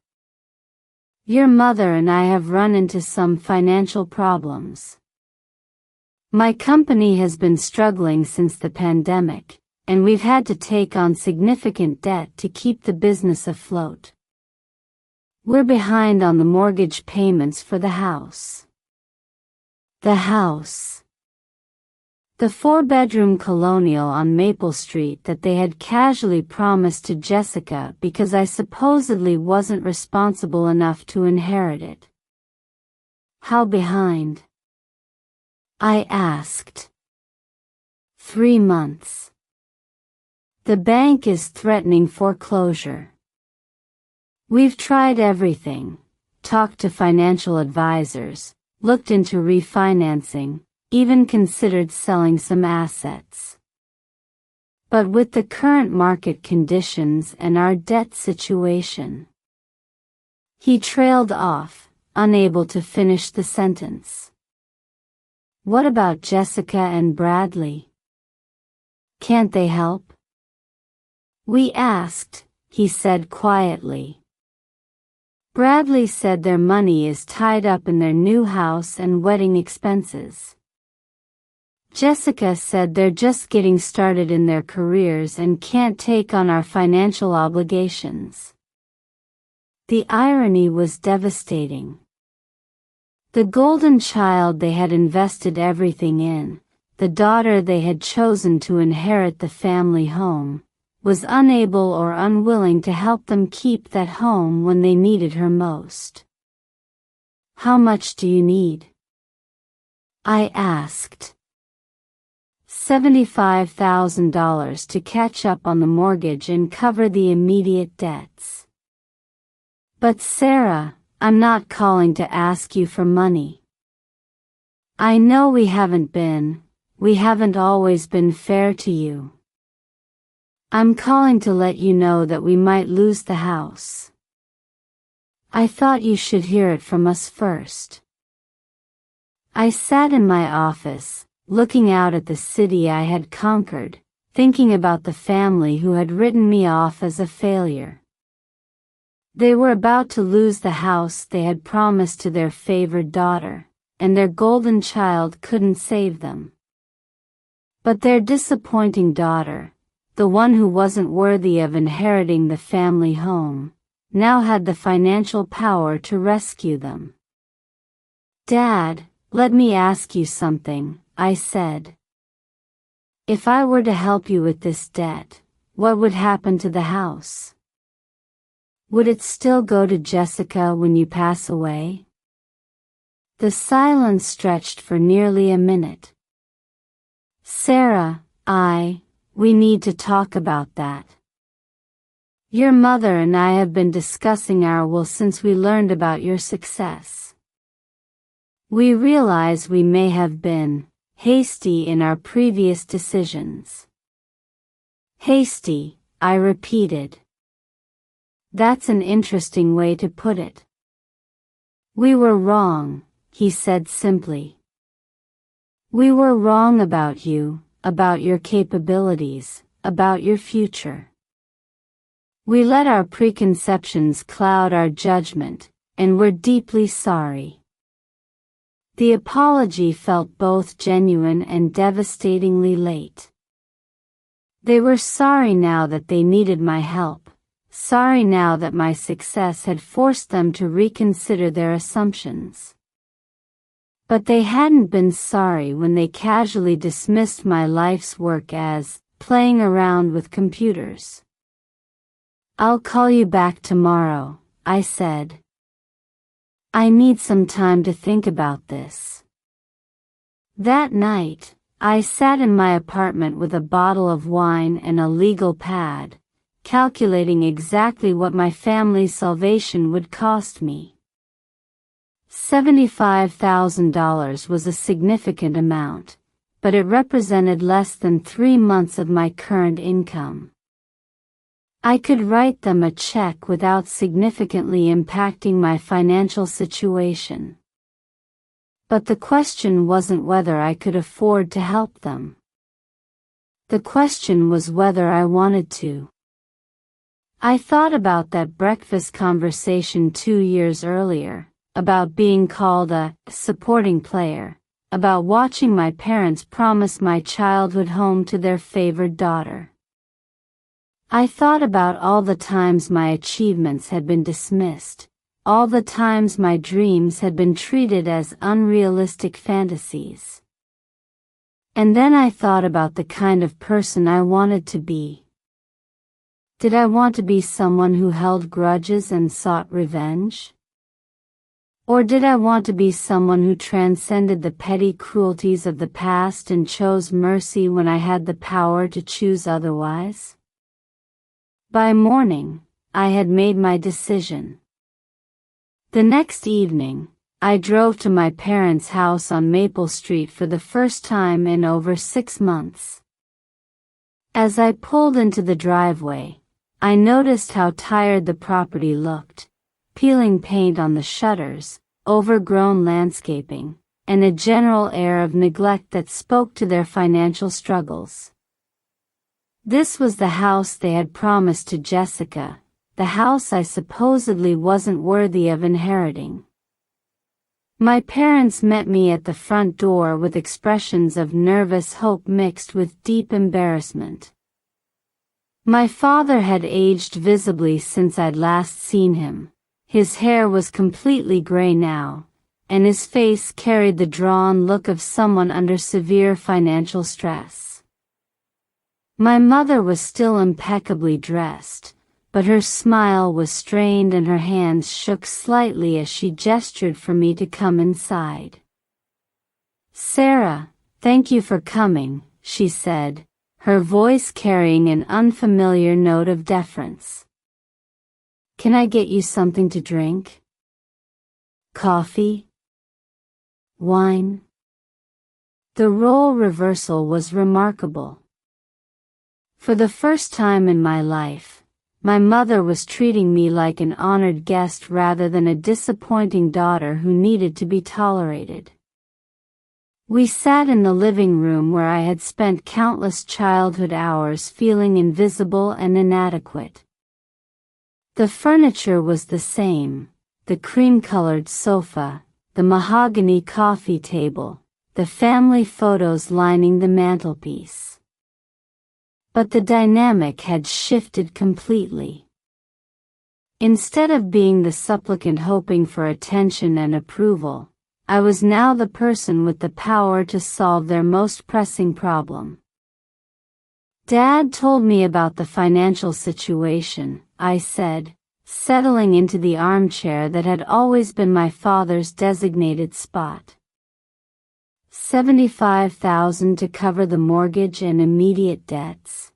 "Your mother and I have run into some financial problems. My company has been struggling since the pandemic, and we've had to take on significant debt to keep the business afloat. We're behind on the mortgage payments for the house." The house. The 4-bedroom colonial on Maple Street that they had casually promised to Jessica because I supposedly wasn't responsible enough to inherit it. "How behind?" I asked. 3 months. The bank is threatening foreclosure. We've tried everything, talked to financial advisors, looked into refinancing, even considered selling some assets. But with the current market conditions and our debt situation. He trailed off, unable to finish the sentence. "What about Jessica and Bradley? Can't they help?" We asked, he said quietly. Bradley said their money is tied up in their new house and wedding expenses. Jessica said they're just getting started in their careers and can't take on our financial obligations. The irony was devastating. The golden child they had invested everything in, the daughter they had chosen to inherit the family home, was unable or unwilling to help them keep that home when they needed her most. "How much do you need?" I asked. $75,000 to catch up on the mortgage and cover the immediate debts. "But Sarah, I'm not calling to ask you for money. I know we haven't always been fair to you. I'm calling to let you know that we might lose the house. I thought you should hear it from us first." I sat in my office, looking out at the city I had conquered, thinking about the family who had written me off as a failure. They were about to lose the house they had promised to their favored daughter, and their golden child couldn't save them. But their disappointing daughter, the one who wasn't worthy of inheriting the family home, now had the financial power to rescue them. "Dad, let me ask you something," I said. "If I were to help you with this debt, what would happen to the house? Would it still go to Jessica when you pass away?" The silence stretched for nearly a minute. "Sarah, we need to talk about that. Your mother and I have been discussing our will since we learned about your success. We realize we may have been hasty in our previous decisions." "Hasty," I repeated. "That's an interesting way to put it." "We were wrong," he said simply. "We were wrong about you, about your capabilities, about your future. We let our preconceptions cloud our judgment, and we're deeply sorry." The apology felt both genuine and devastatingly late. They were sorry now that they needed my help, sorry now that my success had forced them to reconsider their assumptions. But they hadn't been sorry when they casually dismissed my life's work as playing around with computers. "I'll call you back tomorrow," I said. "I need some time to think about this." That night, I sat in my apartment with a bottle of wine and a legal pad, calculating exactly what my family's salvation would cost me. $75,000 was a significant amount, but it represented less than 3 months of my current income. I could write them a check without significantly impacting my financial situation. But the question wasn't whether I could afford to help them. The question was whether I wanted to. I thought about that breakfast conversation 2 years earlier, about being called a supporting player, about watching my parents promise my childhood home to their favored daughter. I thought about all the times my achievements had been dismissed, all the times my dreams had been treated as unrealistic fantasies. And then I thought about the kind of person I wanted to be. Did I want to be someone who held grudges and sought revenge? Or did I want to be someone who transcended the petty cruelties of the past and chose mercy when I had the power to choose otherwise? By morning, I had made my decision. The next evening, I drove to my parents' house on Maple Street for the first time in over 6 months. As I pulled into the driveway, I noticed how tired the property looked, peeling paint on the shutters, overgrown landscaping, and a general air of neglect that spoke to their financial struggles. This was the house they had promised to Jessica, the house I supposedly wasn't worthy of inheriting. My parents met me at the front door with expressions of nervous hope mixed with deep embarrassment. My father had aged visibly since I'd last seen him. His hair was completely gray now, and his face carried the drawn look of someone under severe financial stress. My mother was still impeccably dressed, but her smile was strained and her hands shook slightly as she gestured for me to come inside. "Sarah, thank you for coming," she said, her voice carrying an unfamiliar note of deference. "Can I get you something to drink? Coffee? Wine?" The role reversal was remarkable. For the first time in my life, my mother was treating me like an honored guest rather than a disappointing daughter who needed to be tolerated. We sat in the living room where I had spent countless childhood hours feeling invisible and inadequate. The furniture was the same, the cream-colored sofa, the mahogany coffee table, the family photos lining the mantelpiece. But the dynamic had shifted completely. Instead of being the supplicant hoping for attention and approval, I was now the person with the power to solve their most pressing problem. "Dad told me about the financial situation," I said, settling into the armchair that had always been my father's designated spot. $75,000 to cover the mortgage and immediate debts.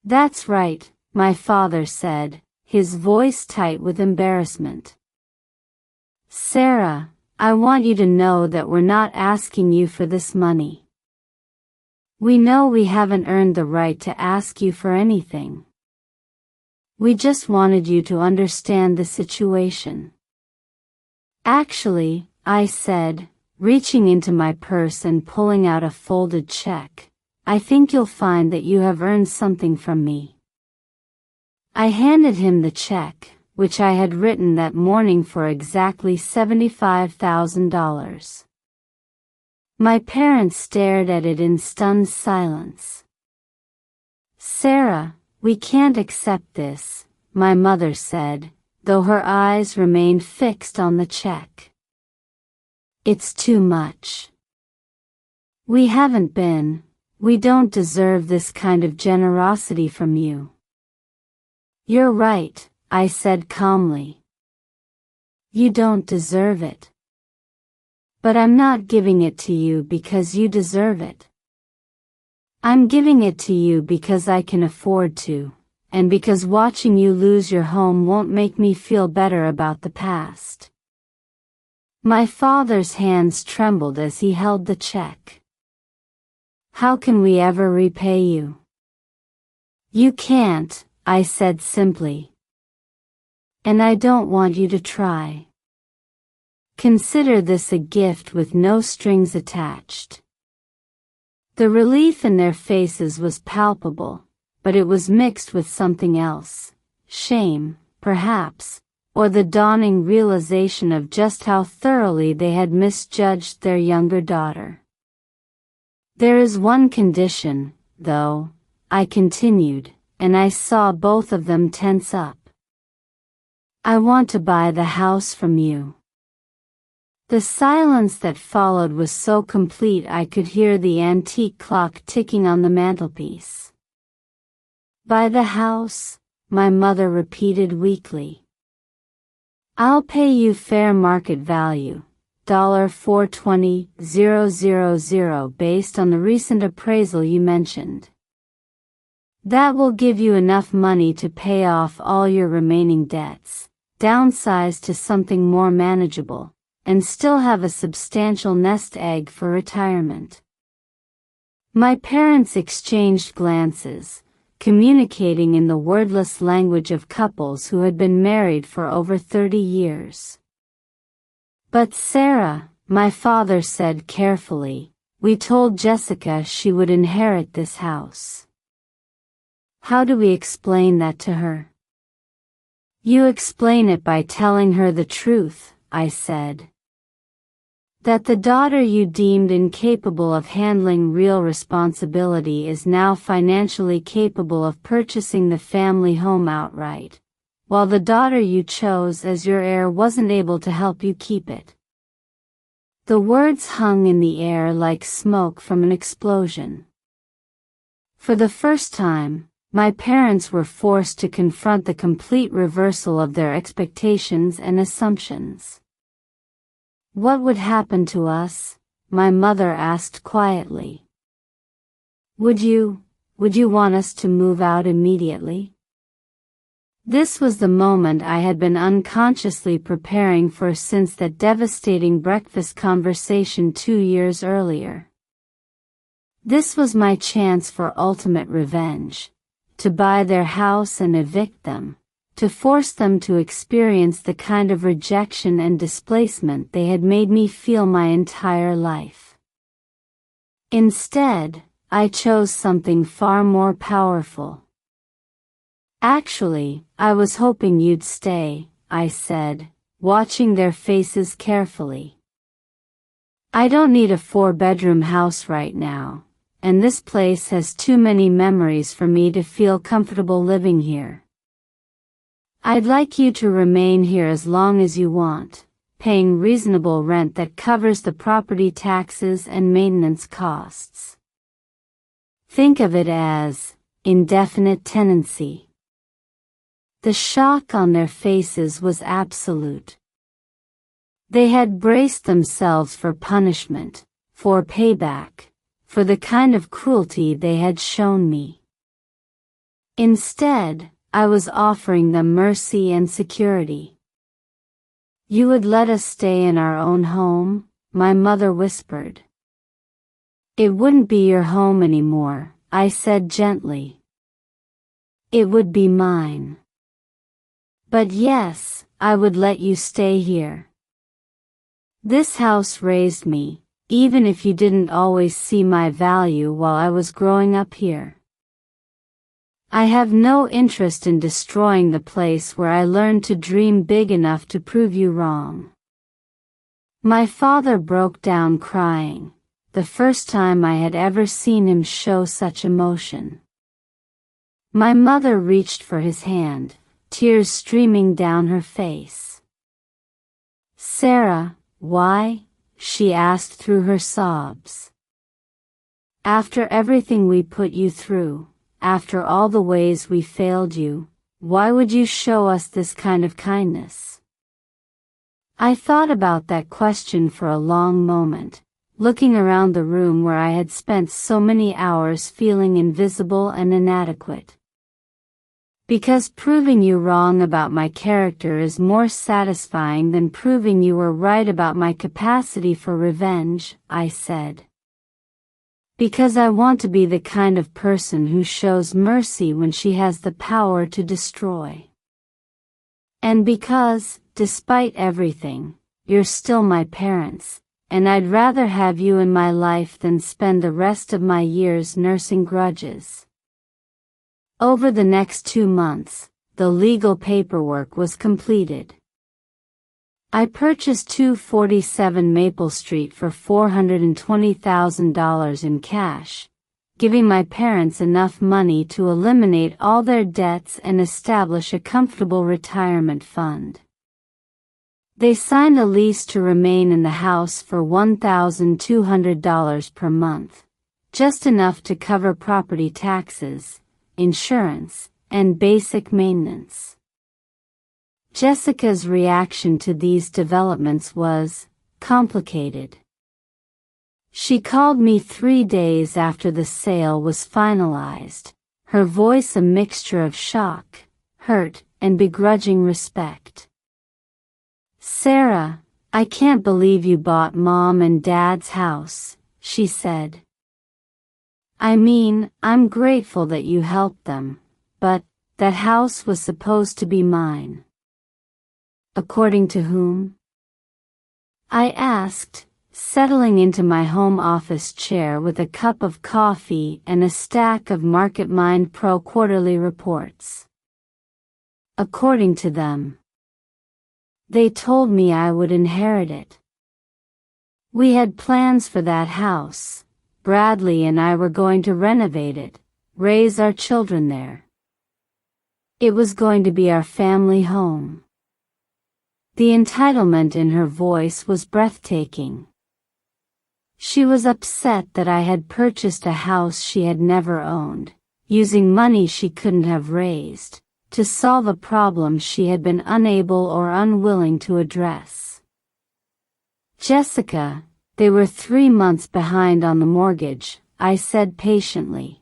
"That's right," my father said, his voice tight with embarrassment. "Sarah, I want you to know that we're not asking you for this money. We know we haven't earned the right to ask you for anything. We just wanted you to understand the situation." "Actually," I said, reaching into my purse and pulling out a folded check, "I think you'll find that you have earned something from me." I handed him the check, which I had written that morning for exactly $75,000. My parents stared at it in stunned silence. "Sarah, we can't accept this," my mother said, though her eyes remained fixed on the check. "It's too much. We don't deserve this kind of generosity from you." "You're right," I said calmly. "You don't deserve it. But I'm not giving it to you because you deserve it. I'm giving it to you because I can afford to, and because watching you lose your home won't make me feel better about the past." My father's hands trembled as he held the check. "How can we ever repay you?" "You can't," I said simply. "And I don't want you to try. Consider this a gift with no strings attached." The relief in their faces was palpable, but it was mixed with something else, shame, perhaps, or the dawning realization of just how thoroughly they had misjudged their younger daughter. "There is one condition, though," I continued, and I saw both of them tense up. "I want to buy the house from you." The silence that followed was so complete I could hear the antique clock ticking on the mantelpiece. "Buy the house," my mother repeated weakly. "I'll pay you fair market value, $420,000 based on the recent appraisal you mentioned. That will give you enough money to pay off all your remaining debts, downsize to something more manageable, and still have a substantial nest egg for retirement." My parents exchanged glances, communicating in the wordless language of couples who had been married for over 30 years. "But Sarah," my father said carefully, "we told Jessica she would inherit this house. How do we explain that to her? You explain it by telling her the truth, I said. That the daughter you deemed incapable of handling real responsibility is now financially capable of purchasing the family home outright, while the daughter you chose as your heir wasn't able to help you keep it. The words hung in the air like smoke from an explosion. For the first time, my parents were forced to confront the complete reversal of their expectations and assumptions. What would happen to us? My mother asked quietly. Would you want us to move out immediately? This was the moment I had been unconsciously preparing for since that devastating breakfast conversation 2 years earlier. This was my chance for ultimate revenge, to buy their house and evict them, to force them to experience the kind of rejection and displacement they had made me feel my entire life. Instead, I chose something far more powerful. Actually, I was hoping you'd stay, I said, watching their faces carefully. I don't need a 4-bedroom house right now, and this place has too many memories for me to feel comfortable living here. I'd like you to remain here as long as you want, paying reasonable rent that covers the property taxes and maintenance costs. Think of it as indefinite tenancy. The shock on their faces was absolute. They had braced themselves for punishment, for payback, for the kind of cruelty they had shown me. Instead, I was offering them mercy and security. You would let us stay in our own home, my mother whispered. It wouldn't be your home anymore, I said gently. It would be mine. But yes, I would let you stay here. This house raised me, even if you didn't always see my value while I was growing up here. I have no interest in destroying the place where I learned to dream big enough to prove you wrong. My father broke down crying, the first time I had ever seen him show such emotion. My mother reached for his hand, tears streaming down her face. Sarah, why? She asked through her sobs. After everything we put you through, after all the ways we failed you, why would you show us this kind of kindness? I thought about that question for a long moment, looking around the room where I had spent so many hours feeling invisible and inadequate. Because proving you wrong about my character is more satisfying than proving you were right about my capacity for revenge, I said. Because I want to be the kind of person who shows mercy when she has the power to destroy. And because, despite everything, you're still my parents, and I'd rather have you in my life than spend the rest of my years nursing grudges. Over the next 2 months, the legal paperwork was completed. I purchased 247 Maple Street for $420,000 in cash, giving my parents enough money to eliminate all their debts and establish a comfortable retirement fund. They signed a lease to remain in the house for $1,200 per month, just enough to cover property taxes, insurance, and basic maintenance. Jessica's reaction to these developments was complicated. She called me 3 days after the sale was finalized, her voice a mixture of shock, hurt, and begrudging respect. Sarah, I can't believe you bought Mom and Dad's house, she said. I mean, I'm grateful that you helped them, but that house was supposed to be mine. According to whom? I asked, settling into my home office chair with a cup of coffee and a stack of MarketMind Pro quarterly reports. According to them, they told me I would inherit it. We had plans for that house. Bradley and I were going to renovate it, raise our children there. It was going to be our family home. The entitlement in her voice was breathtaking. She was upset that I had purchased a house she had never owned, using money she couldn't have raised, to solve a problem she had been unable or unwilling to address. Jessica, they were 3 months behind on the mortgage, I said patiently.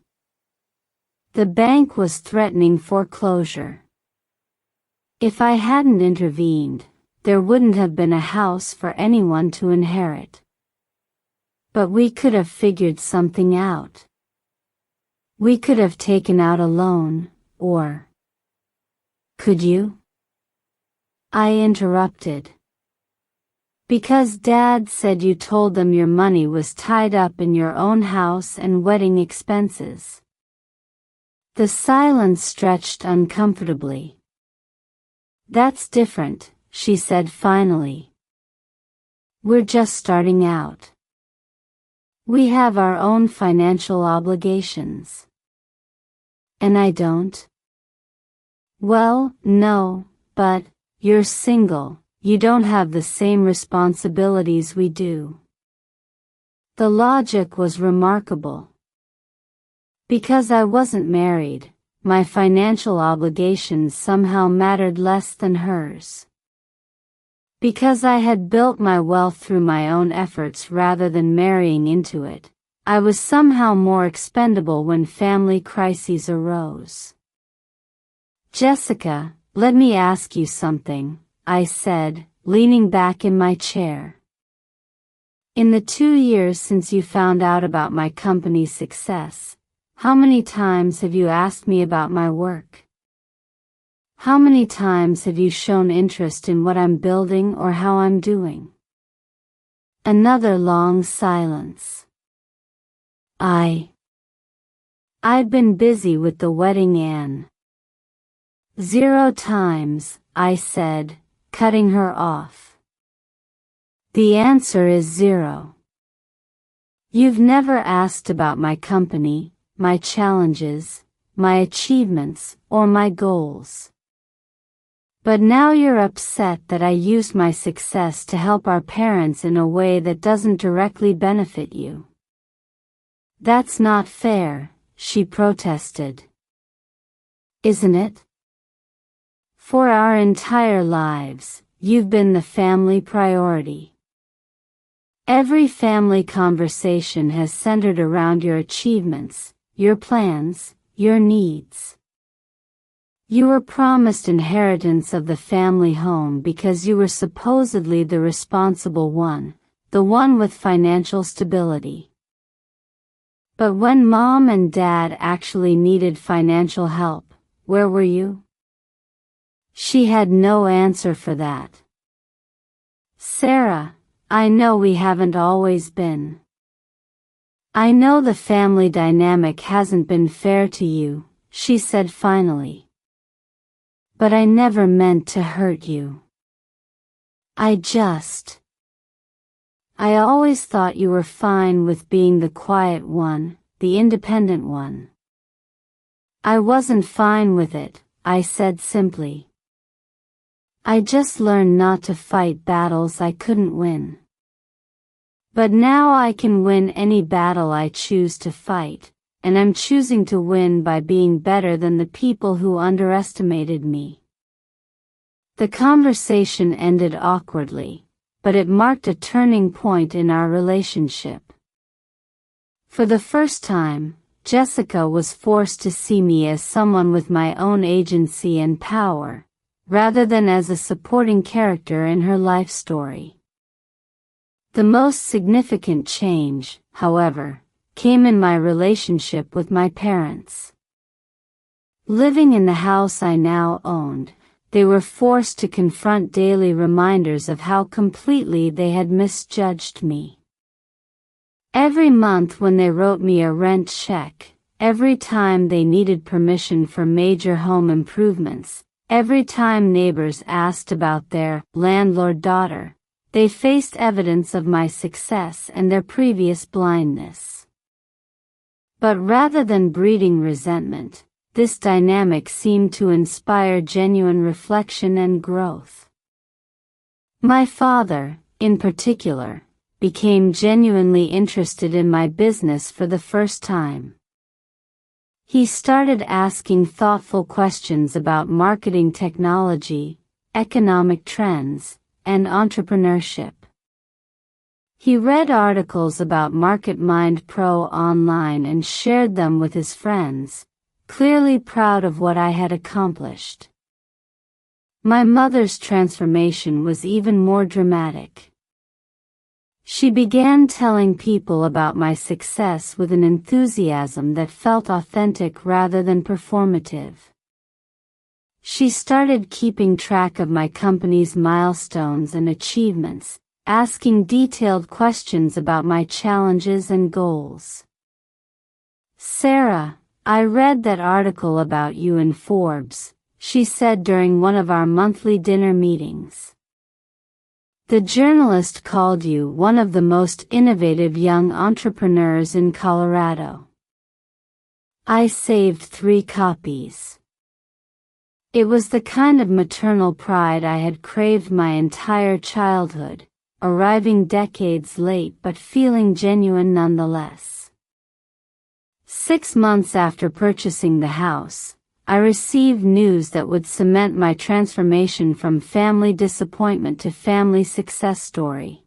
The bank was threatening foreclosure. If I hadn't intervened, there wouldn't have been a house for anyone to inherit. But we could have figured something out. We could have taken out a loan, or... Could you? I interrupted. Because Dad said you told them your money was tied up in your own house and wedding expenses. The silence stretched uncomfortably. That's different, she said finally. We're just starting out. We have our own financial obligations. And I don't? Well, no, but you're single, you don't have the same responsibilities we do. The logic was remarkable. Because I wasn't married, my financial obligations somehow mattered less than hers. Because I had built my wealth through my own efforts rather than marrying into it, I was somehow more expendable when family crises arose. Jessica, let me ask you something, I said, leaning back in my chair. In the 2 years since you found out about my company's success, how many times have you asked me about my work? How many times have you shown interest in what I'm building or how I'm doing? Another long silence. I've been busy with the wedding, Anne. 0 times, I said, cutting her off. The answer is 0. You've never asked about my company, my challenges, my achievements, or my goals. But now you're upset that I used my success to help our parents in a way that doesn't directly benefit you. That's not fair, she protested. Isn't it? For our entire lives, you've been the family priority. Every family conversation has centered around your achievements, your plans, your needs. You were promised inheritance of the family home because you were supposedly the responsible one, the one with financial stability. But when Mom and Dad actually needed financial help, where were you? She had no answer for that. Sarah, I know we haven't always been. I know the family dynamic hasn't been fair to you, she said finally. But I never meant to hurt you. I always thought you were fine with being the quiet one, the independent one. I wasn't fine with it, I said simply. I just learned not to fight battles I couldn't win. But now I can win any battle I choose to fight, and I'm choosing to win by being better than the people who underestimated me. The conversation ended awkwardly, but it marked a turning point in our relationship. For the first time, Jessica was forced to see me as someone with my own agency and power, rather than as a supporting character in her life story. The most significant change, however, came in my relationship with my parents. Living in the house I now owned, they were forced to confront daily reminders of how completely they had misjudged me. Every month when they wrote me a rent check, every time they needed permission for major home improvements, every time neighbors asked about their landlord daughter, they faced evidence of my success and their previous blindness. But rather than breeding resentment, this dynamic seemed to inspire genuine reflection and growth. My father, in particular, became genuinely interested in my business for the first time. He started asking thoughtful questions about marketing technology, economic trends, and entrepreneurship. He read articles about MarketMind Pro online and shared them with his friends, clearly proud of what I had accomplished. My mother's transformation was even more dramatic. She began telling people about my success with an enthusiasm that felt authentic rather than performative. She started keeping track of my company's milestones and achievements, asking detailed questions about my challenges and goals. "Sarah, I read that article about you in Forbes," she said during one of our monthly dinner meetings. "The journalist called you one of the most innovative young entrepreneurs in Colorado." I saved 3 copies. It was the kind of maternal pride I had craved my entire childhood, arriving decades late but feeling genuine nonetheless. 6 months after purchasing the house, I received news that would cement my transformation from family disappointment to family success story.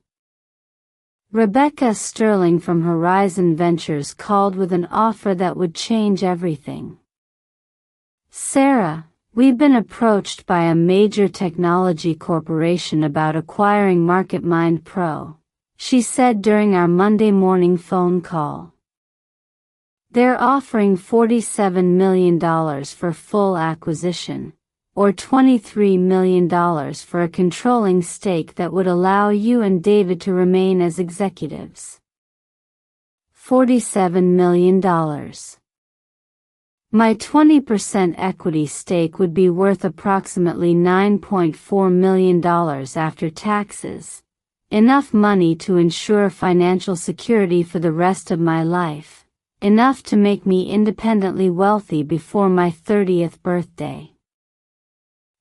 Rebecca Sterling from Horizon Ventures called with an offer that would change everything. "Sarah, we've been approached by a major technology corporation about acquiring MarketMind Pro," she said during our Monday morning phone call. "They're offering $47 million for full acquisition, or $23 million for a controlling stake that would allow you and David to remain as executives." $47 million. My 20% equity stake would be worth approximately $9.4 million after taxes, enough money to ensure financial security for the rest of my life. Enough to make me independently wealthy before my 30th birthday.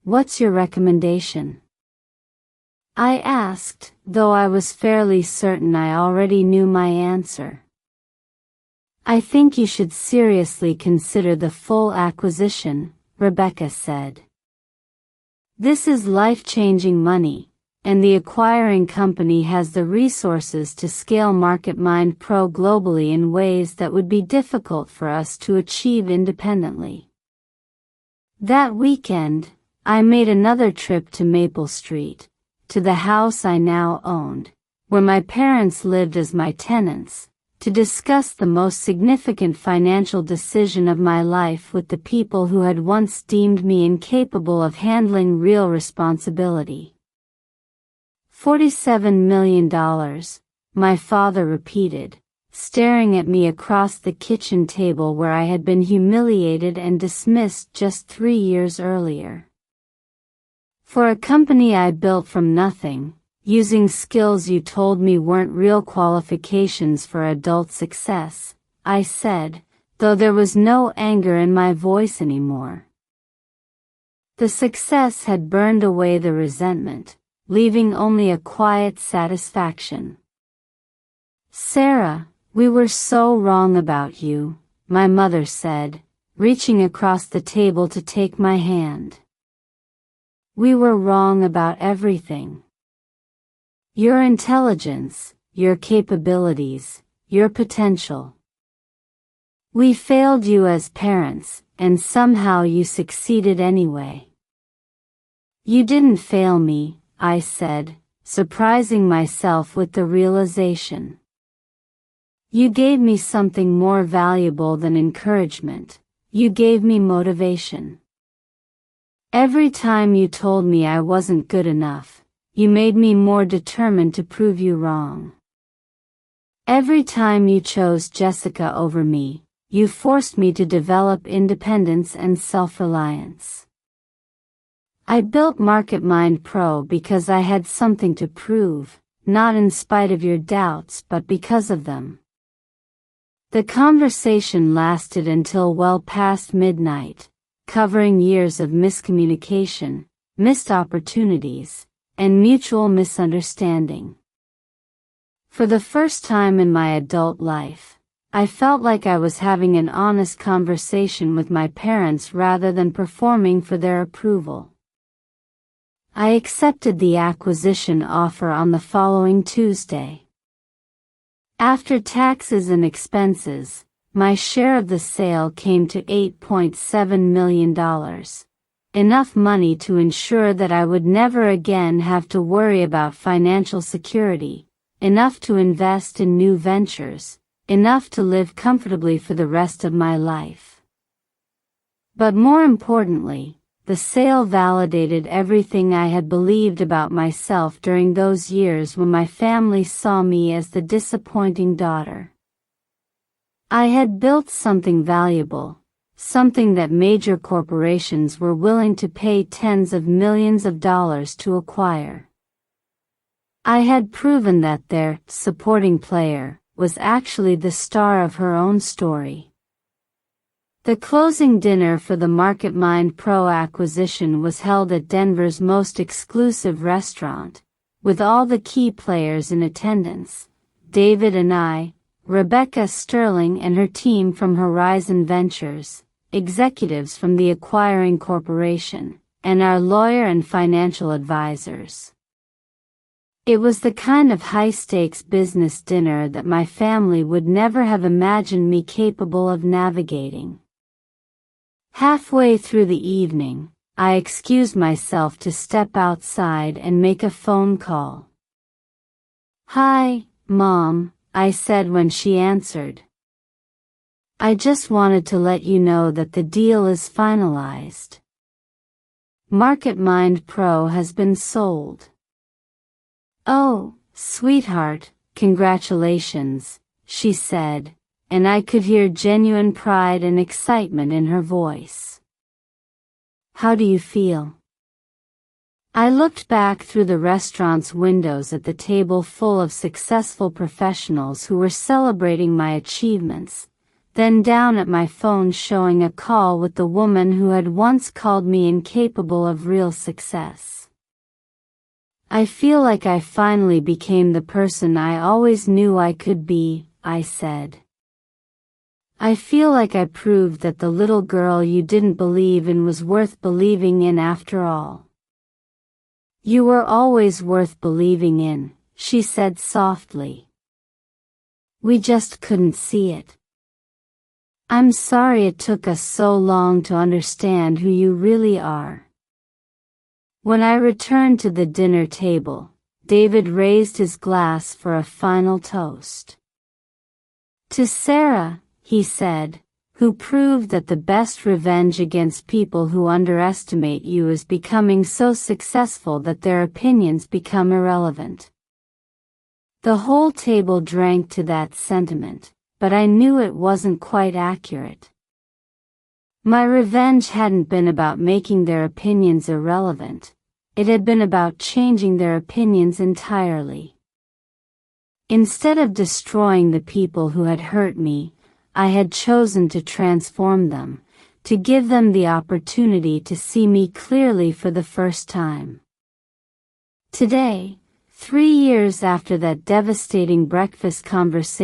"What's your recommendation?" I asked, though I was fairly certain I already knew my answer. "I think you should seriously consider the full acquisition," Rebecca said. "This is life-changing money, and the acquiring company has the resources to scale MarketMind Pro globally in ways that would be difficult for us to achieve independently." That weekend, I made another trip to Maple Street, to the house I now owned, where my parents lived as my tenants, to discuss the most significant financial decision of my life with the people who had once deemed me incapable of handling real responsibility. $47 million, my father repeated, staring at me across the kitchen table where I had been humiliated and dismissed just 3 years earlier. "For a company I built from nothing, using skills you told me weren't real qualifications for adult success," I said, though there was no anger in my voice anymore. The success had burned away the resentment, leaving only a quiet satisfaction. "Sarah, we were so wrong about you," my mother said, reaching across the table to take my hand. "We were wrong about everything. Your intelligence, your capabilities, your potential. We failed you as parents, and somehow you succeeded anyway." "You didn't fail me," I said, surprising myself with the realization. "You gave me something more valuable than encouragement. You gave me motivation. Every time you told me I wasn't good enough, you made me more determined to prove you wrong." Every time you chose Jessica over me, you forced me to develop independence and self-reliance. I built MarketMind Pro because I had something to prove, not in spite of your doubts but because of them. The conversation lasted until well past midnight, covering years of miscommunication, missed opportunities, and mutual misunderstanding. For the first time in my adult life, I felt like I was having an honest conversation with my parents rather than performing for their approval. I accepted the acquisition offer on the following Tuesday. After taxes and expenses, my share of the sale came to $8.7 million, enough money to ensure that I would never again have to worry about financial security, enough to invest in new ventures, enough to live comfortably for the rest of my life. But more importantly, the sale validated everything I had believed about myself during those years when my family saw me as the disappointing daughter. I had built something valuable, something that major corporations were willing to pay tens of millions of dollars to acquire. I had proven that their supporting player was actually the star of her own story. The closing dinner for the MarketMind Pro acquisition was held at Denver's most exclusive restaurant, with all the key players in attendance, David and I, Rebecca Sterling and her team from Horizon Ventures, executives from the acquiring corporation, and our lawyer and financial advisors. It was the kind of high-stakes business dinner that my family would never have imagined me capable of navigating. Halfway through the evening, I excused myself to step outside and make a phone call. "Hi, Mom," I said when she answered. "I just wanted to let you know that the deal is finalized. MarketMind Pro has been sold." "Oh, sweetheart, congratulations," she said, and I could hear genuine pride and excitement in her voice. "How do you feel?" I looked back through the restaurant's windows at the table full of successful professionals who were celebrating my achievements, then down at my phone showing a call with the woman who had once called me incapable of real success. "I feel like I finally became the person I always knew I could be," I said. "I feel like I proved that the little girl you didn't believe in was worth believing in after all." "You were always worth believing in," she said softly. "We just couldn't see it. I'm sorry it took us so long to understand who you really are." When I returned to the dinner table, David raised his glass for a final toast. "To Sarah," he said, "who proved that the best revenge against people who underestimate you is becoming so successful that their opinions become irrelevant." The whole table drank to that sentiment, but I knew it wasn't quite accurate. My revenge hadn't been about making their opinions irrelevant, it had been about changing their opinions entirely. Instead of destroying the people who had hurt me, I had chosen to transform them, to give them the opportunity to see me clearly for the first time. Today, 3 years after that devastating breakfast conversation,